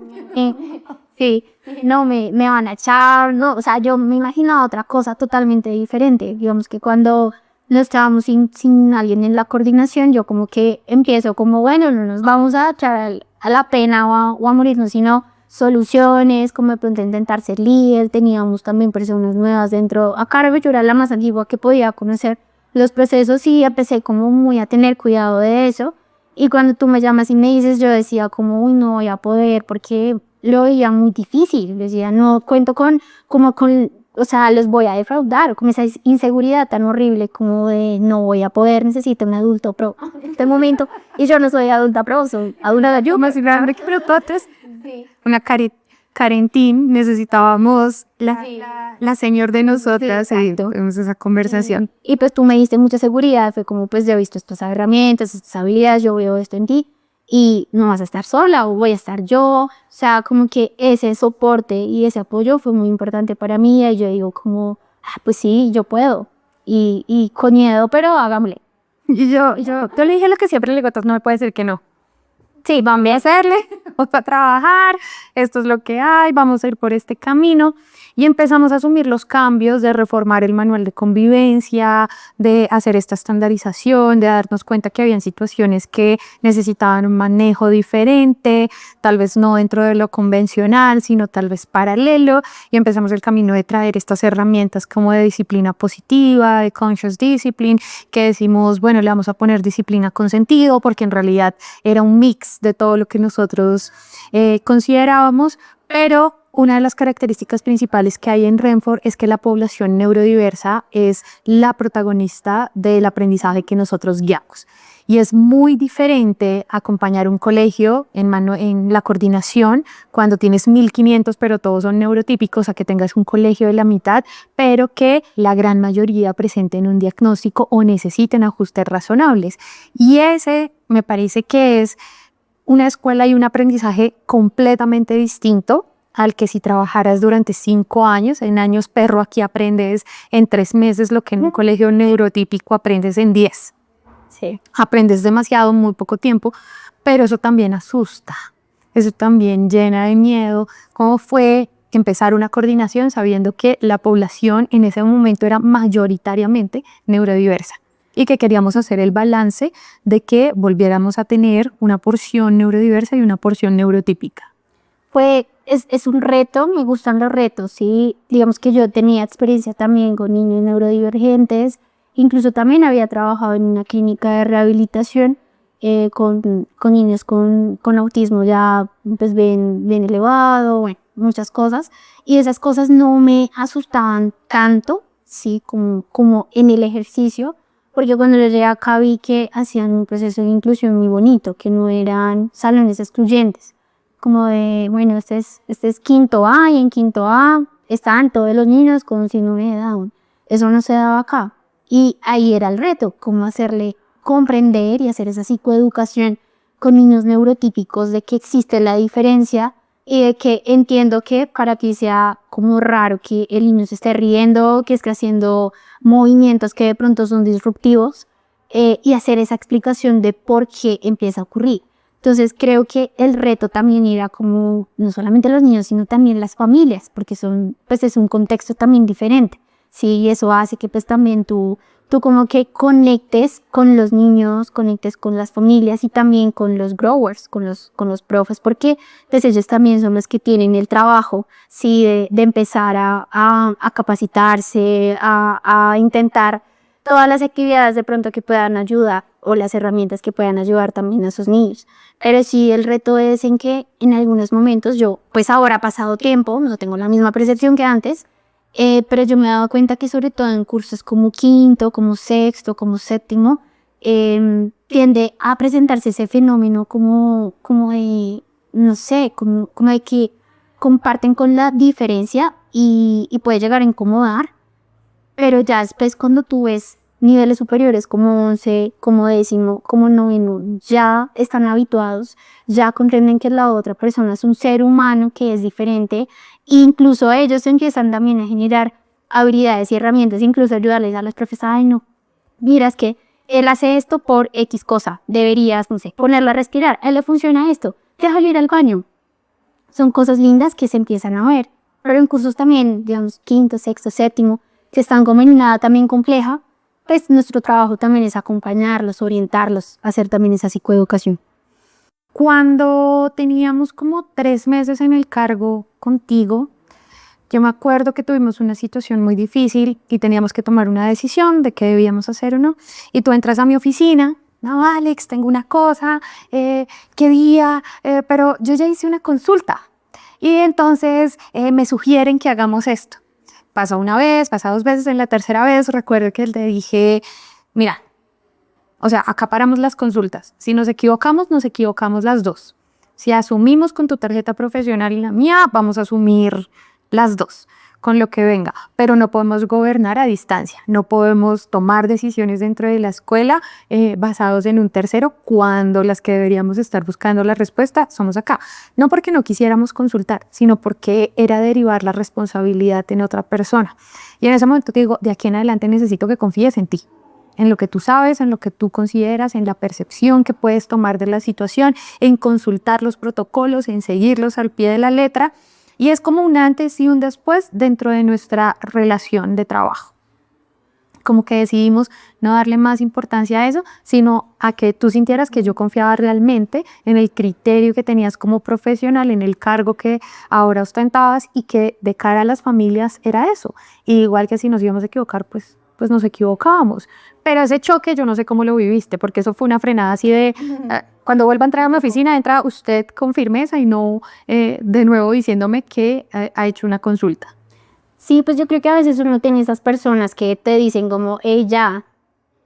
sí, no me van a echar, no, o sea, yo me imaginaba otra cosa totalmente diferente. Digamos que cuando no estábamos sin alguien en la coordinación, yo como que empiezo como, bueno, no nos vamos a echar a la pena o a morirnos, sino soluciones, como de pronto intentar ser líder. Teníamos también personas nuevas dentro. Acá yo era la más antigua que podía conocer los procesos y empecé como muy a tener cuidado de eso. Y cuando tú me llamas y me dices, yo decía como, uy, no voy a poder, porque lo veía muy difícil. Decía, no cuento o sea, los voy a defraudar, con esa inseguridad tan horrible como de no voy a poder, necesito un adulto pro en este momento. Y yo no soy adulta pro, soy adulta yo. más grande que pero totes. Sí. Una Karentín, necesitábamos la señor de nosotras, y tuvimos esa conversación. Y pues tú me diste mucha seguridad, fue como pues yo he visto estas herramientas, estas habilidades, yo veo esto en ti y no vas a estar sola o voy a estar yo, o sea, como que ese soporte y ese apoyo fue muy importante para mí y yo digo como, pues sí, yo puedo y con miedo, pero hagámosle. Y yo le dije lo que siempre le digo, no me puede decir que no. Sí, vamos a hacerle, vamos a trabajar, esto es lo que hay, vamos a ir por este camino. Y empezamos a asumir los cambios de reformar el manual de convivencia, de hacer esta estandarización, de darnos cuenta que habían situaciones que necesitaban un manejo diferente, tal vez no dentro de lo convencional, sino tal vez paralelo. Y empezamos el camino de traer estas herramientas como de disciplina positiva, de conscious discipline, que decimos, bueno, le vamos a poner disciplina con sentido, porque en realidad era un mix de todo lo que nosotros considerábamos, pero una de las características principales que hay en Renfort es que la población neurodiversa es la protagonista del aprendizaje que nosotros guiamos. Y es muy diferente acompañar un colegio en la coordinación cuando tienes 1.500, pero todos son neurotípicos, a que tengas un colegio de la mitad, pero que la gran mayoría presenten un diagnóstico o necesiten ajustes razonables. Y ese me parece que es una escuela y un aprendizaje completamente distinto al que si trabajaras durante 5 años, en años perro aquí aprendes en 3 meses lo que en un colegio neurotípico aprendes en 10. Sí. Aprendes demasiado en muy poco tiempo, pero eso también asusta, eso también llena de miedo. ¿Cómo fue empezar una coordinación sabiendo que la población en ese momento era mayoritariamente neurodiversa? Y que queríamos hacer el balance de que volviéramos a tener una porción neurodiversa y una porción neurotípica. Es un reto, me gustan los retos, ¿sí? Digamos que yo tenía experiencia también con niños neurodivergentes, incluso también había trabajado en una clínica de rehabilitación con niños con autismo ya pues bien elevado, bueno, muchas cosas, y esas cosas no me asustaban tanto, ¿sí? Como en el ejercicio, porque cuando yo llegué acá vi que hacían un proceso de inclusión muy bonito, que no eran salones excluyentes, como de, bueno, este es quinto A y en quinto A estaban todos los niños con síndrome de Down. Eso no se daba acá. Y ahí era el reto, cómo hacerle comprender y hacer esa psicoeducación con niños neurotípicos de que existe la diferencia y de que entiendo que para ti sea como raro que el niño se esté riendo, que esté haciendo movimientos que de pronto son disruptivos y hacer esa explicación de por qué empieza a ocurrir. Entonces creo que el reto también era como no solamente los niños, sino también las familias, porque pues es un contexto también diferente, ¿sí? Y eso hace que pues también tú como que conectes con los niños, conectes con las familias y también con los growers, con los profes, porque pues ellos también son los que tienen el trabajo, ¿sí? De empezar a capacitarse, a intentar todas las actividades de pronto que puedan ayudar o las herramientas que puedan ayudar también a esos niños. Pero sí, el reto es en que en algunos momentos yo, pues ahora ha pasado tiempo, no tengo la misma percepción que antes, pero yo me he dado cuenta que sobre todo en cursos como quinto, como sexto, como séptimo, tiende a presentarse ese fenómeno como de, no sé, como de que comparten con la diferencia y puede llegar a incomodar, pero ya después cuando tú ves niveles superiores como 11, como décimo, como noveno, ya están habituados, ya comprenden que la otra persona es un ser humano que es diferente, e incluso ellos empiezan también a generar habilidades y herramientas, incluso ayudarles a los profesores, ay no, mira es que él hace esto por X cosa, deberías, no sé, ponerlo a respirar, a él le funciona esto, déjalo ir al baño. Son cosas lindas que se empiezan a ver, pero en cursos también, digamos, quinto, sexto, séptimo, que están como en una edad también compleja, pues nuestro trabajo también es acompañarlos, orientarlos, hacer también esa psicoeducación. Cuando teníamos como 3 meses en el cargo contigo, yo me acuerdo que tuvimos una situación muy difícil y teníamos que tomar una decisión de qué debíamos hacer o no. Y tú entras a mi oficina, no, Alex, tengo una cosa, ¿qué día? Pero yo ya hice una consulta y entonces me sugieren que hagamos esto. Pasa una vez, pasa 2 veces, en la tercera vez recuerdo que le dije, mira, o sea, acá paramos las consultas. Si nos equivocamos las dos. Si asumimos con tu tarjeta profesional y la mía, vamos a asumir las dos, con lo que venga, pero no podemos gobernar a distancia, no podemos tomar decisiones dentro de la escuela basados en un tercero cuando las que deberíamos estar buscando la respuesta somos acá. No porque no quisiéramos consultar, sino porque era derivar la responsabilidad en otra persona. Y en ese momento te digo, de aquí en adelante necesito que confíes en ti, en lo que tú sabes, en lo que tú consideras, en la percepción que puedes tomar de la situación, en consultar los protocolos, en seguirlos al pie de la letra. Y es como un antes y un después dentro de nuestra relación de trabajo. Como que decidimos no darle más importancia a eso, sino a que tú sintieras que yo confiaba realmente en el criterio que tenías como profesional, en el cargo que ahora ostentabas y que de cara a las familias era eso. Y igual que si nos íbamos a equivocar, pues nos equivocábamos. Pero ese choque yo no sé cómo lo viviste, porque eso fue una frenada así de cuando vuelva a entrar a mi oficina, entra usted con firmeza y no de nuevo diciéndome que ha hecho una consulta. Sí, pues yo creo que a veces uno tiene esas personas que te dicen como, hey, ya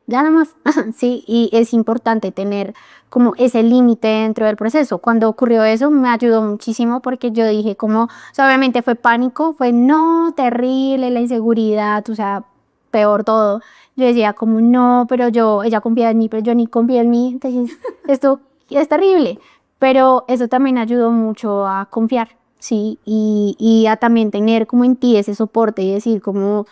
nada más, sí, y es importante tener como ese límite dentro del proceso. Cuando ocurrió eso me ayudó muchísimo porque yo dije como, o sea, obviamente fue pánico, fue no, terrible, la inseguridad, o sea, peor todo. Yo decía como, no, pero ella confía en mí, pero yo ni confío en mí, entonces esto es terrible. Pero eso también ayudó mucho a confiar, sí, y a también tener como en ti ese soporte y decir como,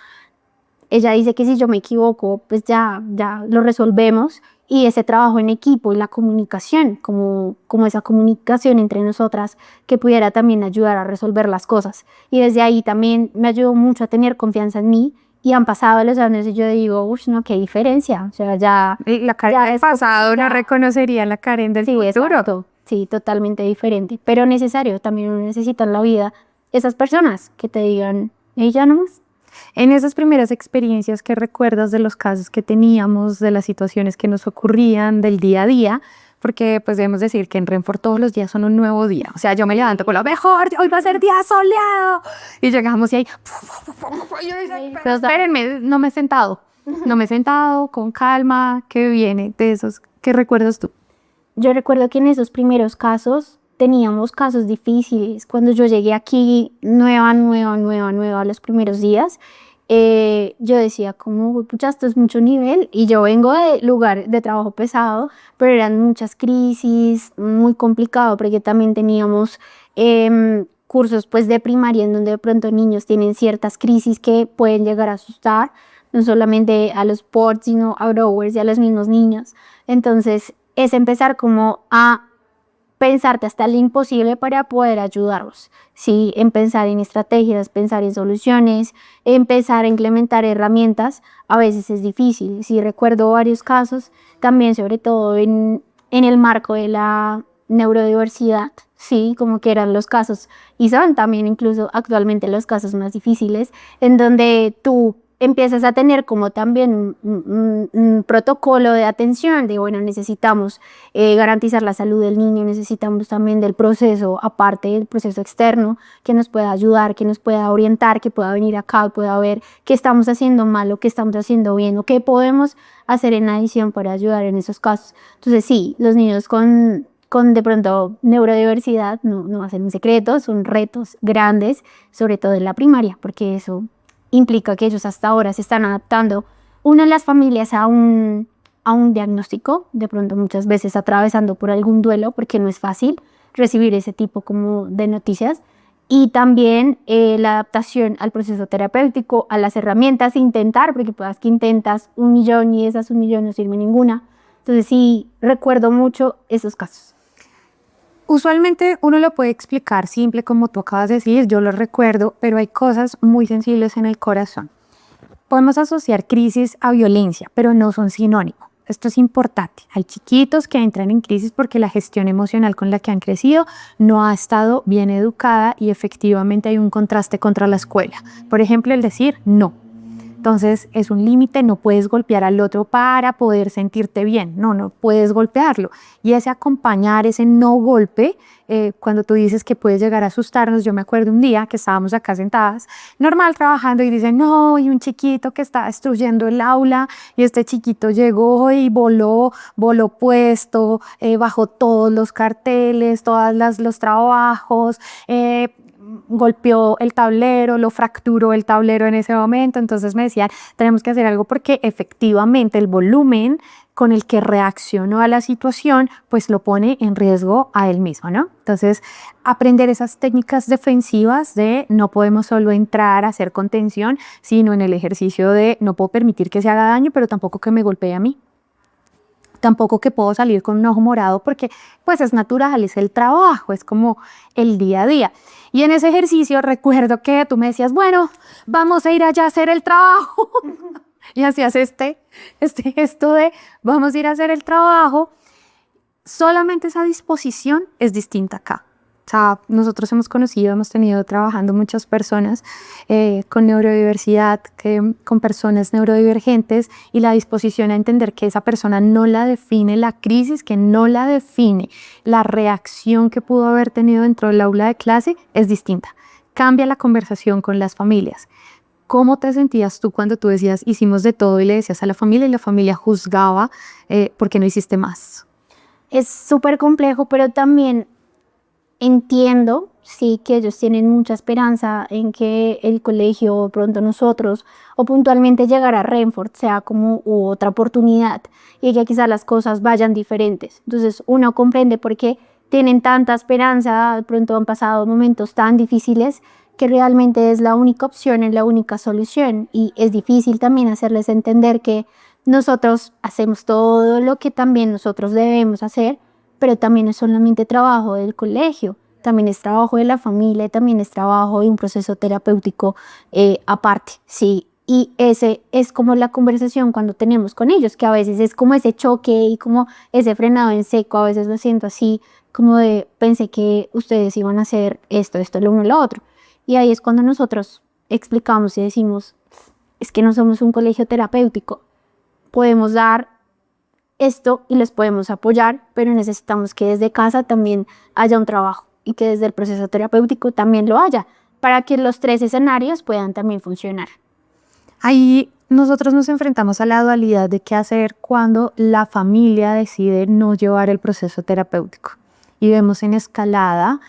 ella dice que si yo me equivoco, pues ya lo resolvemos. Y ese trabajo en equipo y la comunicación, como esa comunicación entre nosotras que pudiera también ayudar a resolver las cosas. Y desde ahí también me ayudó mucho a tener confianza en mí. Y han pasado los años y yo digo, uff, no, qué diferencia. O sea, ya... La Karen del pasado no reconocería la Karen del futuro. Exacto. Sí, totalmente diferente. Pero necesario, también uno necesita en la vida esas personas que te digan, ella nomás. En esas primeras experiencias que recuerdas de los casos que teníamos, de las situaciones que nos ocurrían, del día a día, porque pues debemos decir que en Renfort todos los días son un nuevo día. O sea, yo me levanto con lo mejor, hoy va a ser día soleado. Y llegamos y ahí... Pero espérenme, no me he sentado con calma. ¿Qué viene de esos? ¿Qué recuerdas tú? Yo recuerdo que en esos primeros casos teníamos casos difíciles. Cuando yo llegué aquí nueva, los primeros días, yo decía como, pucha, esto es mucho nivel y yo vengo de lugar de trabajo pesado, pero eran muchas crisis, muy complicado porque también teníamos cursos pues de primaria en donde de pronto niños tienen ciertas crisis que pueden llegar a asustar, no solamente a los PORTS, sino a growers y a los mismos niños. Entonces es empezar como a pensarte hasta lo imposible para poder ayudarlos, ¿sí? En pensar en estrategias, pensar en soluciones, empezar a implementar herramientas, a veces es difícil. Sí, recuerdo varios casos, también sobre todo en el marco de la neurodiversidad, sí, como que eran los casos, y son también incluso actualmente los casos más difíciles, en donde tú empiezas a tener como también un protocolo de atención de, bueno, necesitamos garantizar la salud del niño, necesitamos también del proceso, aparte del proceso externo, que nos pueda ayudar, que nos pueda orientar, que pueda venir acá, pueda ver qué estamos haciendo mal o qué estamos haciendo bien o qué podemos hacer en adición para ayudar en esos casos. Entonces sí, los niños con de pronto neurodiversidad no va a ser un secreto, son retos grandes, sobre todo en la primaria, porque eso implica que ellos hasta ahora se están adaptando, una de las familias a un diagnóstico, de pronto muchas veces atravesando por algún duelo, porque no es fácil recibir ese tipo como de noticias, y también la adaptación al proceso terapéutico, a las herramientas, intentar, porque puedas que intentas 1.000.000 y esas 1.000.000 no sirve ninguna. Entonces sí, recuerdo mucho esos casos. Usualmente uno lo puede explicar simple como tú acabas de decir, yo lo recuerdo, pero hay cosas muy sensibles en el corazón. Podemos asociar crisis a violencia, pero no son sinónimo. Esto es importante. Hay chiquitos que entran en crisis porque la gestión emocional con la que han crecido no ha estado bien educada y efectivamente hay un contraste contra la escuela. Por ejemplo, el decir no. Entonces es un límite, no puedes golpear al otro para poder sentirte bien, no puedes golpearlo. Y ese acompañar, ese no golpe, cuando tú dices que puedes llegar a asustarnos, yo me acuerdo un día que estábamos acá sentadas, normal trabajando y dicen, no, y un chiquito que está destruyendo el aula y este chiquito llegó y voló puesto, bajó todos los carteles, los trabajos, golpeó el tablero, lo fracturó el tablero en ese momento. Entonces me decían, tenemos que hacer algo porque efectivamente el volumen con el que reaccionó a la situación, pues lo pone en riesgo a él mismo, ¿no? Entonces, aprender esas técnicas defensivas de no podemos solo entrar a hacer contención, sino en el ejercicio de no puedo permitir que se haga daño, pero tampoco que me golpee a mí. Tampoco que puedo salir con un ojo morado porque pues es natural, es el trabajo, es como el día a día. Y en ese ejercicio recuerdo que tú me decías, bueno, vamos a ir allá a hacer el trabajo. Y hacías este gesto de vamos a ir a hacer el trabajo. Solamente esa disposición es distinta acá. O sea, nosotros hemos tenido trabajando muchas personas con neurodiversidad, con personas neurodivergentes, y la disposición a entender que esa persona no la define la crisis, que no la define la reacción que pudo haber tenido dentro del aula de clase es distinta. Cambia la conversación con las familias. ¿Cómo te sentías tú cuando tú decías hicimos de todo y le decías a la familia y la familia juzgaba porque no hiciste más? Es súper complejo, pero también entiendo, sí, que ellos tienen mucha esperanza en que el colegio, pronto nosotros, o puntualmente llegar a Renfort sea como otra oportunidad y que quizás las cosas vayan diferentes. Entonces uno comprende por qué tienen tanta esperanza, de pronto han pasado momentos tan difíciles que realmente es la única opción, es la única solución, y es difícil también hacerles entender que nosotros hacemos todo lo que también nosotros debemos hacer, pero también no es solamente trabajo del colegio, también es trabajo de la familia, también es trabajo de un proceso terapéutico aparte, sí. Y ese es como la conversación cuando tenemos con ellos, que a veces es como ese choque y como ese frenado en seco, a veces lo siento así, como de pensé que ustedes iban a hacer esto, lo uno, lo otro. Y ahí es cuando nosotros explicamos y decimos, es que no somos un colegio terapéutico, podemos dar esto y les podemos apoyar, pero necesitamos que desde casa también haya un trabajo y que desde el proceso terapéutico también lo haya, para que los tres escenarios puedan también funcionar. Ahí nosotros nos enfrentamos a la dualidad de qué hacer cuando la familia decide no llevar el proceso terapéutico. Y vemos en escalada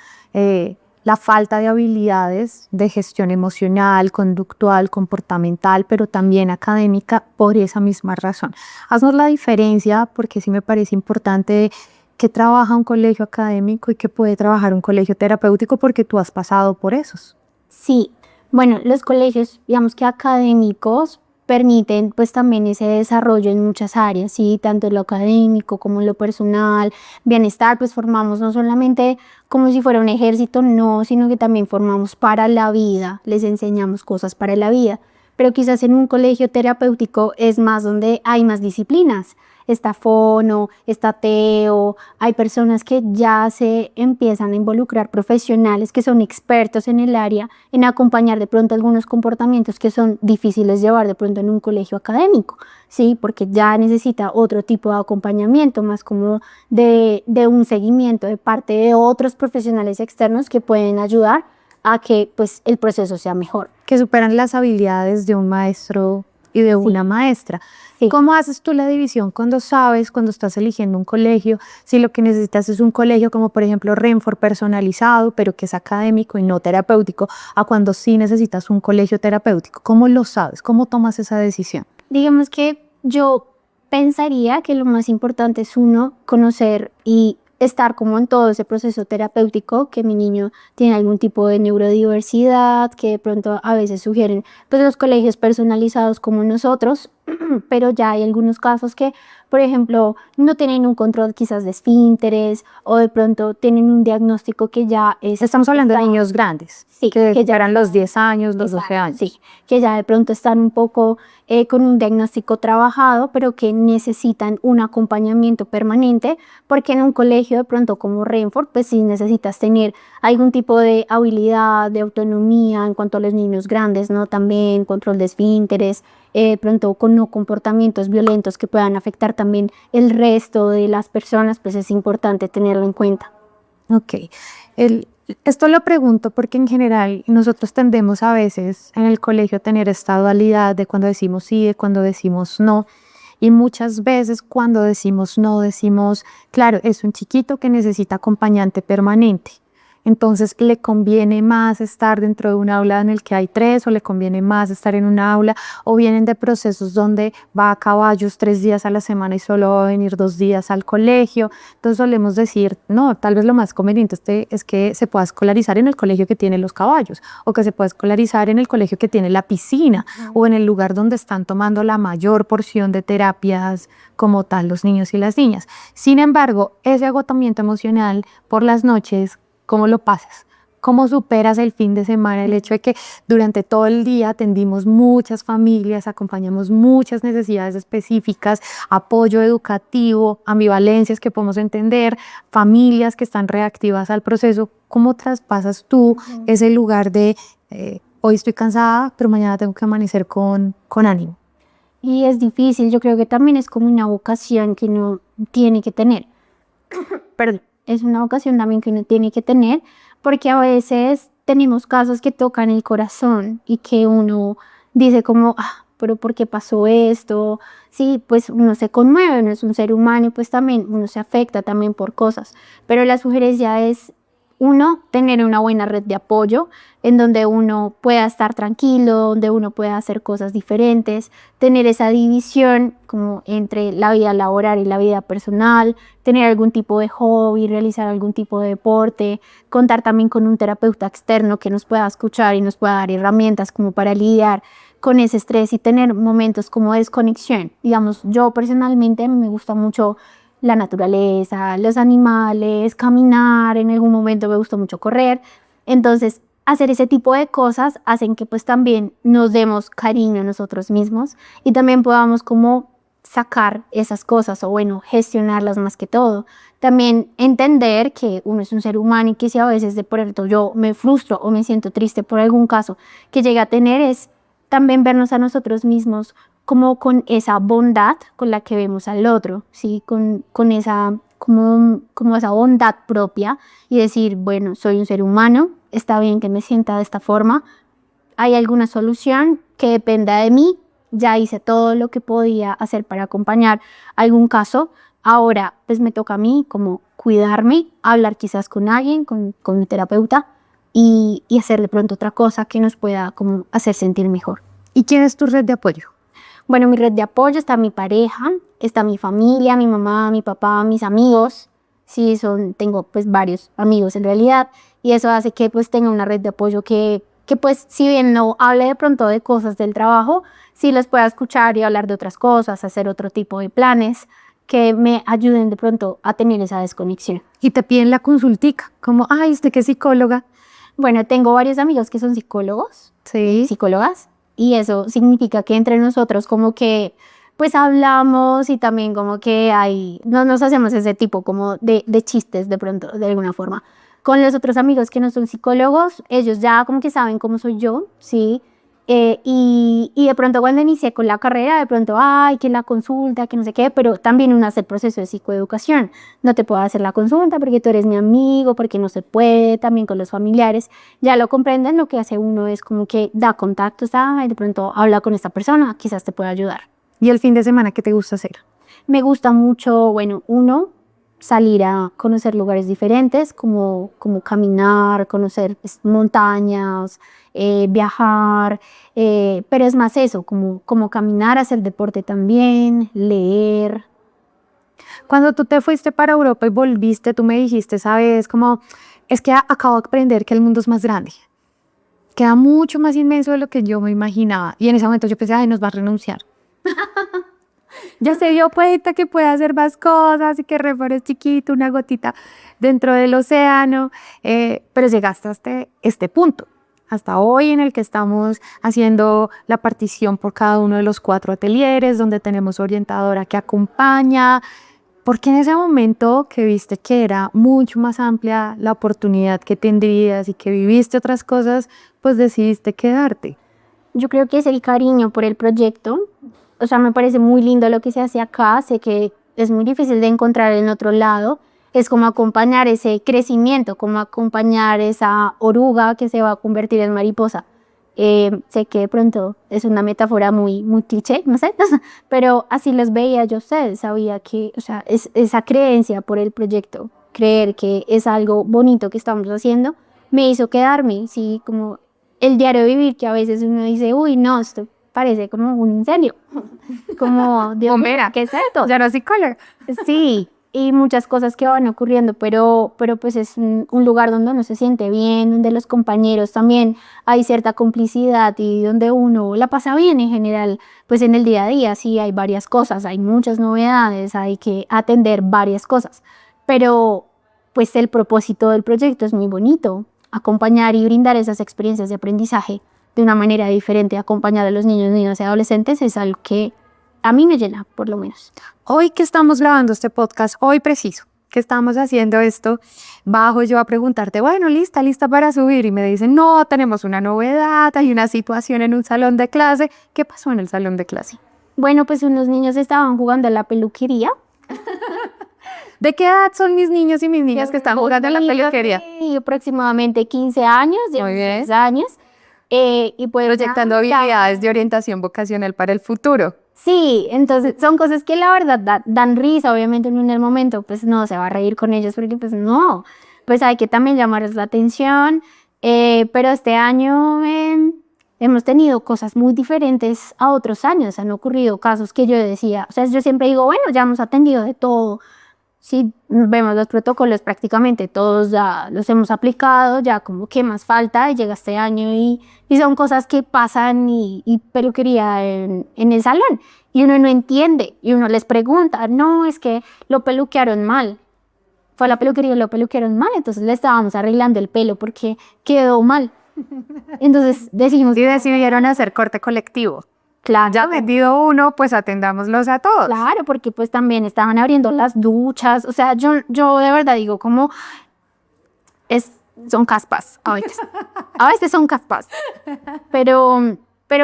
la falta de habilidades de gestión emocional, conductual, comportamental, pero también académica por esa misma razón. Haznos la diferencia, porque sí me parece importante que trabaja un colegio académico y que puede trabajar un colegio terapéutico, porque tú has pasado por esos. Sí, bueno, los colegios, digamos que académicos, permiten pues también ese desarrollo en muchas áreas, ¿sí? Tanto en lo académico como en lo personal, bienestar, pues formamos no solamente como si fuera un ejército, no, sino que también formamos para la vida, les enseñamos cosas para la vida, pero quizás en un colegio terapéutico es más donde hay más disciplinas. Está fono, está teo, hay personas que ya se empiezan a involucrar, profesionales que son expertos en el área, en acompañar de pronto algunos comportamientos que son difíciles de llevar de pronto en un colegio académico, ¿sí? Porque ya necesita otro tipo de acompañamiento, más como de un seguimiento de parte de otros profesionales externos que pueden ayudar a que pues, el proceso sea mejor. Que superan las habilidades de un maestro y de una maestra. Sí. ¿Cómo haces tú la división cuando estás eligiendo un colegio, si lo que necesitas es un colegio como por ejemplo Renfort personalizado, pero que es académico y no terapéutico, a cuando sí necesitas un colegio terapéutico? ¿Cómo lo sabes? ¿Cómo tomas esa decisión? Digamos que yo pensaría que lo más importante es uno, conocer y estar como en todo ese proceso terapéutico, que mi niño tiene algún tipo de neurodiversidad, que de pronto a veces sugieren pues los colegios personalizados como nosotros, pero ya hay algunos casos que, por ejemplo, no tienen un control quizás de esfínteres o de pronto tienen un diagnóstico que ya es... Estamos hablando de niños grandes, sí, que ya eran los 10 años, los 12 años. Sí, que ya de pronto están un poco con un diagnóstico trabajado, pero que necesitan un acompañamiento permanente, porque en un colegio de pronto como Renfort, pues sí necesitas tener algún tipo de habilidad, de autonomía en cuanto a los niños grandes, ¿no? También control de esfínteres, pronto con no comportamientos violentos que puedan afectar también el resto de las personas, pues es importante tenerlo en cuenta. Ok. Esto lo pregunto porque en general nosotros tendemos a veces en el colegio a tener esta dualidad de cuando decimos sí, de cuando decimos no. Y muchas veces cuando decimos no, decimos, claro, es un chiquito que necesita acompañante permanente. Entonces le conviene más estar dentro de un aula en el que hay 3 o le conviene más estar en un aula o vienen de procesos donde va a caballos 3 días a la semana y solo va a venir 2 días al colegio. Entonces solemos decir, no, tal vez lo más conveniente es que se pueda escolarizar en el colegio que tiene los caballos o que se pueda escolarizar en el colegio que tiene la piscina o en el lugar donde están tomando la mayor porción de terapias como tal los niños y las niñas. Sin embargo, ese agotamiento emocional por las noches, ¿cómo lo pasas? ¿Cómo superas el fin de semana? El hecho de que durante todo el día atendimos muchas familias, acompañamos muchas necesidades específicas, apoyo educativo, ambivalencias que podemos entender, familias que están reactivas al proceso. ¿Cómo traspasas tú ese lugar de hoy estoy cansada, pero mañana tengo que amanecer con ánimo? Y es difícil, yo creo que también es como una vocación que uno tiene que tener. Perdón. Es una vocación también que uno tiene que tener, porque a veces tenemos casos que tocan el corazón y que uno dice como, pero ¿por qué pasó esto? Sí, pues uno se conmueve, uno es un ser humano y pues también uno se afecta también por cosas. Pero la sugerencia es, uno, tener una buena red de apoyo en donde uno pueda estar tranquilo, donde uno pueda hacer cosas diferentes, tener esa división como entre la vida laboral y la vida personal, tener algún tipo de hobby, realizar algún tipo de deporte, contar también con un terapeuta externo que nos pueda escuchar y nos pueda dar herramientas como para lidiar con ese estrés y tener momentos como de desconexión. Digamos, yo personalmente me gusta mucho la naturaleza, los animales, caminar, en algún momento me gustó mucho correr. Entonces, hacer ese tipo de cosas hacen que pues también nos demos cariño a nosotros mismos y también podamos como sacar esas cosas o bueno, gestionarlas más que todo. También entender que uno es un ser humano y que si a veces de pronto yo me frustro o me siento triste por algún caso que llegue a tener es también vernos a nosotros mismos como con esa bondad con la que vemos al otro, ¿sí? Con esa, como esa bondad propia y decir, bueno, soy un ser humano, está bien que me sienta de esta forma, hay alguna solución que dependa de mí, ya hice todo lo que podía hacer para acompañar algún caso, ahora pues me toca a mí como cuidarme, hablar quizás con alguien, con mi terapeuta y hacer de pronto otra cosa que nos pueda como hacer sentir mejor. ¿Y quién es tu red de apoyo? Bueno, mi red de apoyo está mi pareja, está mi familia, mi mamá, mi papá, mis amigos. Sí, tengo pues varios amigos en realidad y eso hace que pues tenga una red de apoyo que pues si bien no hable de pronto de cosas del trabajo, sí les pueda escuchar y hablar de otras cosas, hacer otro tipo de planes que me ayuden de pronto a tener esa desconexión. Y te piden la consultica, como, ay, ¿usted qué es psicóloga? Bueno, tengo varios amigos que son psicólogos, Sí. psicólogas. Y eso significa que entre nosotros como que pues hablamos y también como que no nos hacemos ese tipo como de chistes de pronto, de alguna forma. Con los otros amigos que no son psicólogos, ellos ya como que saben cómo soy yo, ¿sí? Y de pronto cuando inicié con la carrera, de pronto, ay, que la consulta, que no sé qué, pero también uno hace el proceso de psicoeducación. No te puedo hacer la consulta porque tú eres mi amigo, porque no se puede, también con los familiares. Ya lo comprenden, lo que hace uno es como que da contactos, y de pronto habla con esta persona, quizás te pueda ayudar. ¿Y el fin de semana qué te gusta hacer? Me gusta mucho, bueno, salir a conocer lugares diferentes, como caminar, conocer pues, montañas, viajar, pero es más eso, como caminar, hacer deporte también, leer. Cuando tú te fuiste para Europa y volviste, tú me dijiste, ¿sabes? Como, es que acabo de aprender que el mundo es más grande. Queda mucho más inmenso de lo que yo me imaginaba. Y en ese momento yo pensé, ay, nos va a renunciar. Ya se dio cuenta que puede hacer más cosas y que Refor es chiquito, una gotita dentro del océano, pero llegaste hasta este punto, hasta hoy en el que estamos haciendo la partición por cada uno de los 4 atelieres, donde tenemos orientadora que acompaña, porque en ese momento que viste que era mucho más amplia la oportunidad que tendrías y que viviste otras cosas, pues decidiste quedarte. Yo creo que es el cariño por el proyecto. O sea, me parece muy lindo lo que se hace acá. Sé que es muy difícil de encontrar en otro lado. Es como acompañar ese crecimiento, como acompañar esa oruga que se va a convertir en mariposa. Sé que de pronto es una metáfora muy cliché, no sé, pero así los veía yo, sabía que, o sea, es esa creencia por el proyecto, creer que es algo bonito que estamos haciendo, me hizo quedarme, sí, como el diario vivir, que a veces uno dice, uy, no, esto parece como un incendio, como, Dios mío, Bombera. ¿qué es esto? Ya no soy color. Sí, y muchas cosas que van ocurriendo, pero pues es un lugar donde uno se siente bien, donde los compañeros también hay cierta complicidad y donde uno la pasa bien en general, pues en el día a día sí hay varias cosas, hay muchas novedades, hay que atender varias cosas, pero pues el propósito del proyecto es muy bonito, acompañar y brindar esas experiencias de aprendizaje de una manera diferente, acompañar a los niños, niñas y adolescentes es algo que a mí me llena, por lo menos. Hoy que estamos grabando este podcast, hoy preciso que estamos haciendo esto, bajo yo a preguntarte, bueno, lista para subir. Y me dicen, no, tenemos una novedad, hay una situación en un salón de clase. ¿Qué pasó en el salón de clase? Bueno, pues unos niños estaban jugando a la peluquería. ¿De qué edad son mis niños y mis niñas que están jugando en la peluquería? Sí, aproximadamente 15 años, Muy bien. 16 años. Y pues Proyectando nada, habilidades de orientación vocacional para el futuro. sí, entonces son cosas que la verdad dan risa, obviamente uno en el momento pues no se va a reír con ellos porque pues no, pues hay que también llamarles la atención, pero este año hemos tenido cosas muy diferentes a otros años, han ocurrido casos que yo decía, o sea, yo siempre digo, bueno, ya hemos atendido de todo, sí, vemos los protocolos prácticamente todos ya los hemos aplicado, ya como que más falta y llega este año y son cosas que pasan y peluquería en el salón y uno no entiende y uno les pregunta, no, es que lo peluquearon mal, fue a la peluquería y lo peluquearon mal, entonces le estábamos arreglando el pelo porque quedó mal. Entonces decimos, Y decidieron hacer corte colectivo. claro, Ya vendido uno, pues atendámoslos a todos. claro, porque pues también estaban abriendo las duchas, o sea, yo de verdad digo como son caspas a veces son caspas, pero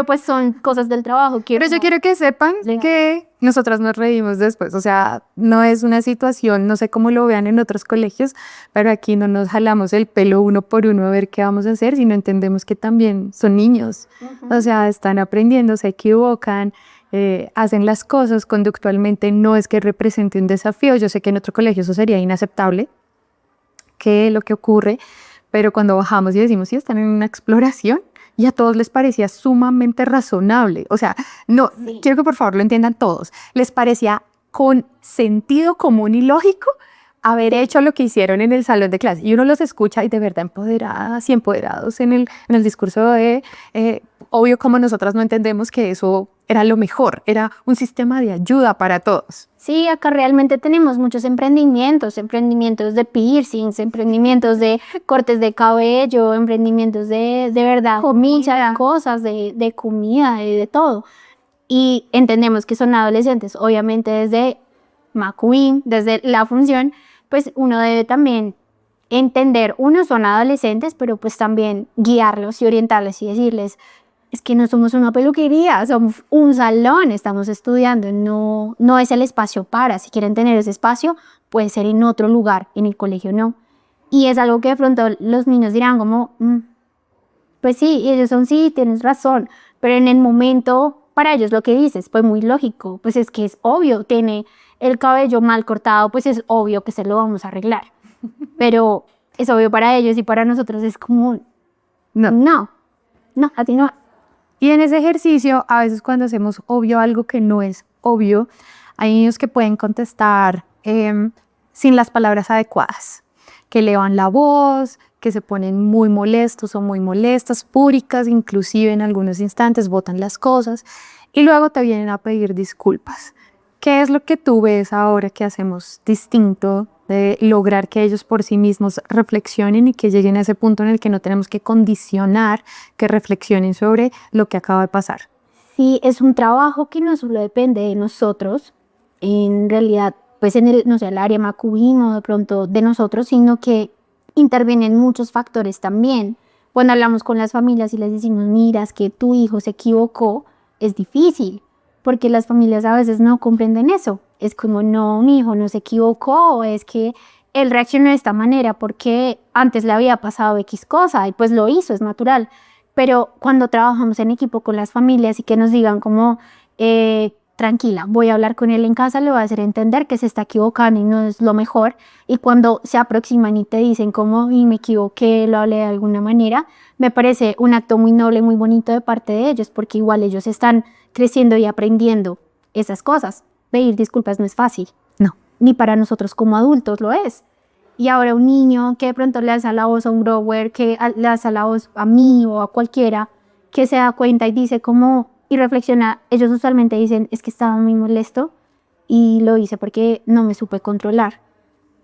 pues son cosas del trabajo que Pero yo uno- quiero que sepan Legal. que nosotras nos reímos después, o sea, no es una situación, no sé cómo lo vean en otros colegios, pero aquí no nos jalamos el pelo uno por uno a ver qué vamos a hacer, sino entendemos que también son niños, o sea, están aprendiendo, se equivocan, hacen las cosas conductualmente, no es que represente un desafío, yo sé que en otro colegio eso sería inaceptable, que lo que ocurre, pero cuando bajamos y decimos, sí, están en una exploración, y a todos les parecía sumamente razonable. O sea, no, Sí. quiero que por favor lo entiendan todos. Les parecía con sentido común y lógico haber hecho lo que hicieron en el salón de clase. Y uno los escucha y de verdad empoderadas y empoderados en el discurso de, obvio como nosotras no entendemos que eso era lo mejor, era un sistema de ayuda para todos. Sí, acá realmente tenemos muchos emprendimientos de piercings, emprendimientos de cortes de cabello, emprendimientos de verdad, muchas cosas de comida, de todo. Y entendemos que son adolescentes, obviamente desde McQueen, desde la función, pues uno debe también entender, uno son adolescentes, pero pues también guiarlos y orientarles y decirles, es que no somos una peluquería, somos un salón, estamos estudiando, no es el espacio para, si quieren tener ese espacio, puede ser en otro lugar, en el colegio no. Y es algo que de pronto los niños dirán como, pues sí, y ellos son, sí, tienes razón, pero en el momento, para ellos lo que dices fue muy lógico, pues es que es obvio, tiene el cabello mal cortado, pues es obvio que se lo vamos a arreglar, pero es obvio para ellos y para nosotros es como, no, así no. Y en ese ejercicio, a veces cuando hacemos obvio algo que no es obvio, hay niños que pueden contestar sin las palabras adecuadas, que elevan la voz, que se ponen muy molestos o muy molestas, púricas, inclusive en algunos instantes botan las cosas y luego te vienen a pedir disculpas. ¿Qué es lo que tú ves ahora que hacemos distinto de lograr que ellos por sí mismos reflexionen y que lleguen a ese punto en el que no tenemos que condicionar que reflexionen sobre lo que acaba de pasar? Sí, es un trabajo que no solo depende de nosotros, en realidad, pues en el, no sé, el área masculina o de pronto de nosotros, sino que intervienen muchos factores también. Cuando hablamos con las familias y les decimos, mira, es que tu hijo se equivocó, es difícil, porque las familias a veces no comprenden eso. Es como, no, mi hijo no se equivocó, es que él reaccionó de esta manera porque antes le había pasado X cosa y pues lo hizo, es natural. Pero cuando trabajamos en equipo con las familias y que nos digan como, tranquila, voy a hablar con él en casa, le voy a hacer entender que se está equivocando y no es lo mejor. Y cuando se aproximan y te dicen como, y me equivoqué, lo hablé de alguna manera, me parece un acto muy noble, muy bonito de parte de ellos, porque igual ellos están creciendo y aprendiendo esas cosas. Pedir disculpas no es fácil. No. Ni para nosotros como adultos lo es. Y ahora un niño que de pronto le alza la voz a un grower, que le alza la voz a mí o a cualquiera, que se da cuenta y dice como, y reflexiona, ellos usualmente dicen, es que estaba muy molesto y lo hice porque no me supe controlar.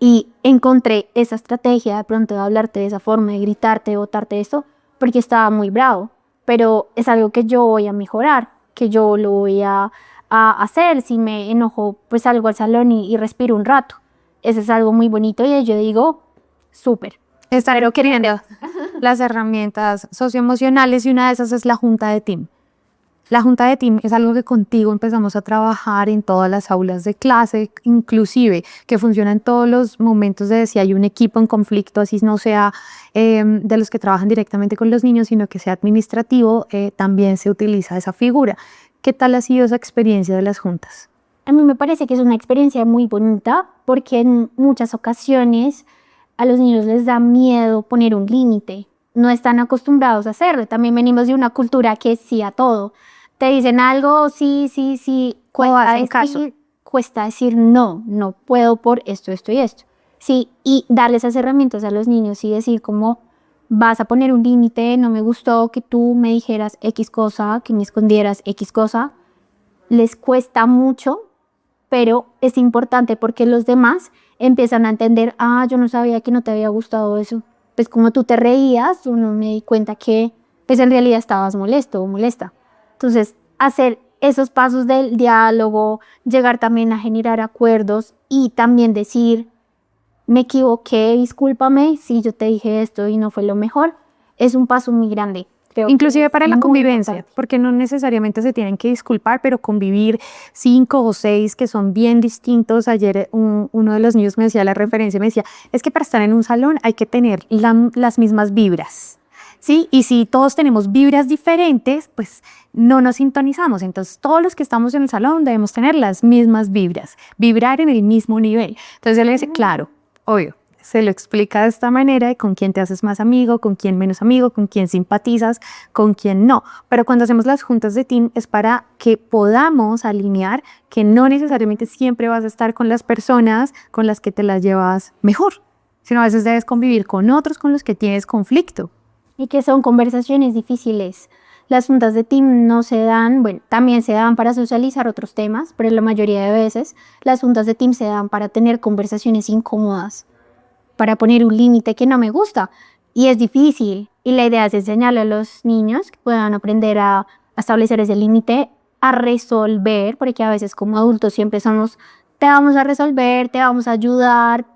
Y encontré esa estrategia de pronto de hablarte de esa forma, de gritarte, de botarte esto, porque estaba muy bravo. Pero es algo que yo voy a mejorar, que yo lo voy a hacer. Si me enojo, pues salgo al salón y respiro un rato. Eso es algo muy bonito y yo digo, súper. Estaré queriendo las herramientas socioemocionales y una de esas es la junta de team. La junta de team es algo que contigo empezamos a trabajar en todas las aulas de clase, inclusive que funciona en todos los momentos de si hay un equipo en conflicto, así no sea de los que trabajan directamente con los niños, sino que sea administrativo, también se utiliza esa figura. ¿Qué tal ha sido esa experiencia de las juntas? A mí me parece que es una experiencia muy bonita porque en muchas ocasiones a los niños les da miedo poner un límite. No están acostumbrados a hacerlo. También venimos de una cultura que es sí a todo. Te dicen algo, sí, sí, sí. Cuesta decir no, no puedo por esto, esto y esto. Sí, y darle esas herramientas a los niños y decir como vas a poner un límite, no me gustó que tú me dijeras X cosa, que me escondieras X cosa. Les cuesta mucho, pero es importante porque los demás empiezan a entender, yo no sabía que no te había gustado eso. Pues como tú te reías, uno me di cuenta que pues en realidad estabas molesto o molesta. Entonces, hacer esos pasos del diálogo, llegar también a generar acuerdos y también decir, me equivoqué, discúlpame si yo te dije esto y no fue lo mejor, es un paso muy grande. Inclusive para la convivencia, porque no necesariamente se tienen que disculpar, pero convivir 5 o 6 que son bien distintos. Ayer uno de los niños me decía la referencia, me decía, es que para estar en un salón hay que tener las mismas vibras, ¿sí? Y si todos tenemos vibras diferentes, pues no nos sintonizamos. Entonces todos los que estamos en el salón debemos tener las mismas vibras, vibrar en el mismo nivel. Entonces él le dice, claro, obvio. Se lo explica de esta manera de con quién te haces más amigo, con quién menos amigo, con quién simpatizas, con quién no. Pero cuando hacemos las juntas de team es para que podamos alinear que no necesariamente siempre vas a estar con las personas con las que te las llevas mejor, sino a veces debes convivir con otros con los que tienes conflicto. Y que son conversaciones difíciles. Las juntas de team no se dan, bueno, también se dan para socializar otros temas, pero la mayoría de veces las juntas de team se dan para tener conversaciones incómodas, para poner un límite que no me gusta y es difícil y la idea es enseñarle a los niños que puedan aprender a establecer ese límite, a resolver, porque a veces como adultos siempre somos te vamos a resolver, te vamos a ayudar,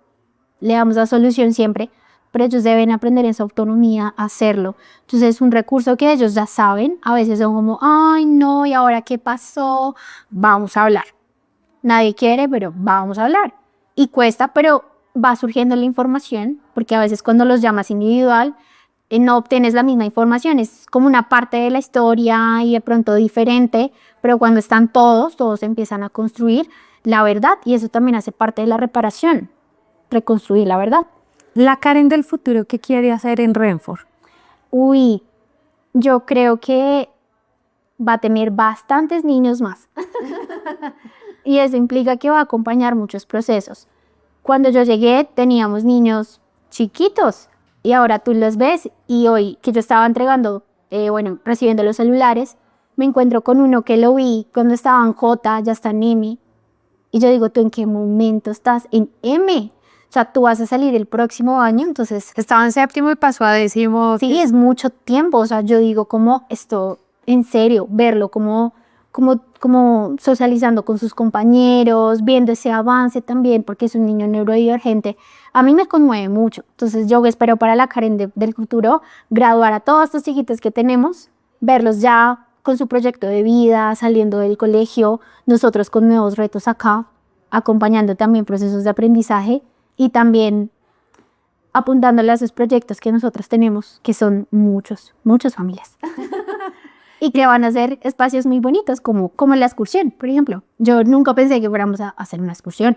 le damos la solución siempre, pero ellos deben aprender en su autonomía a hacerlo. Entonces es un recurso que ellos ya saben, a veces son como, ay no, ¿y ahora qué pasó? Vamos a hablar. Nadie quiere, pero vamos a hablar. Y cuesta, pero va surgiendo la información, porque a veces cuando los llamas individual, no obtienes la misma información, es como una parte de la historia y de pronto diferente, pero cuando están todos empiezan a construir la verdad y eso también hace parte de la reparación, reconstruir la verdad. La Karen del futuro, ¿qué quiere hacer en Renfort? Uy, yo creo que va a tener bastantes niños más y eso implica que va a acompañar muchos procesos. Cuando yo llegué teníamos niños chiquitos y ahora tú los ves y hoy que yo estaba entregando, recibiendo los celulares, me encuentro con uno que lo vi cuando estaba en J, ya está en M. Y yo digo, ¿tú en qué momento estás en M? O sea, tú vas a salir el próximo año, entonces... Estaba en 7º y pasó a 10º. Sí, es mucho tiempo, o sea, yo digo, como esto, en serio, verlo como como socializando con sus compañeros, viendo ese avance también, porque es un niño neurodivergente, a mí me conmueve mucho. Entonces yo espero para la Karen del futuro graduar a todos estos hijitos que tenemos, verlos ya con su proyecto de vida, saliendo del colegio, nosotros con nuevos retos acá, acompañando también procesos de aprendizaje y también apuntándole a esos proyectos que nosotros tenemos, que son muchas familias. Y que van a ser espacios muy bonitos, como la excursión, por ejemplo. Yo nunca pensé que fuéramos a hacer una excursión.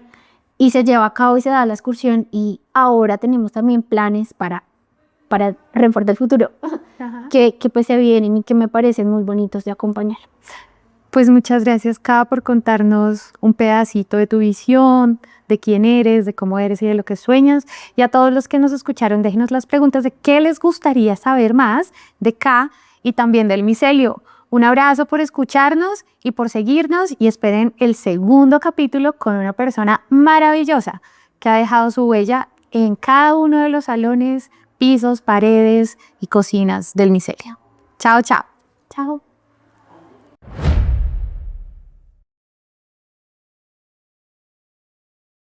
Y se lleva a cabo y se da la excursión. Y ahora tenemos también planes para Renfort del futuro, que pues se vienen y que me parecen muy bonitos de acompañar. Pues muchas gracias, Ka, por contarnos un pedacito de tu visión, de quién eres, de cómo eres y de lo que sueñas. Y a todos los que nos escucharon, déjenos las preguntas de qué les gustaría saber más de Ka y también del micelio. Un abrazo por escucharnos y por seguirnos, y esperen el segundo capítulo con una persona maravillosa que ha dejado su huella en cada uno de los salones, pisos, paredes y cocinas del micelio. Chao, chao. Chao.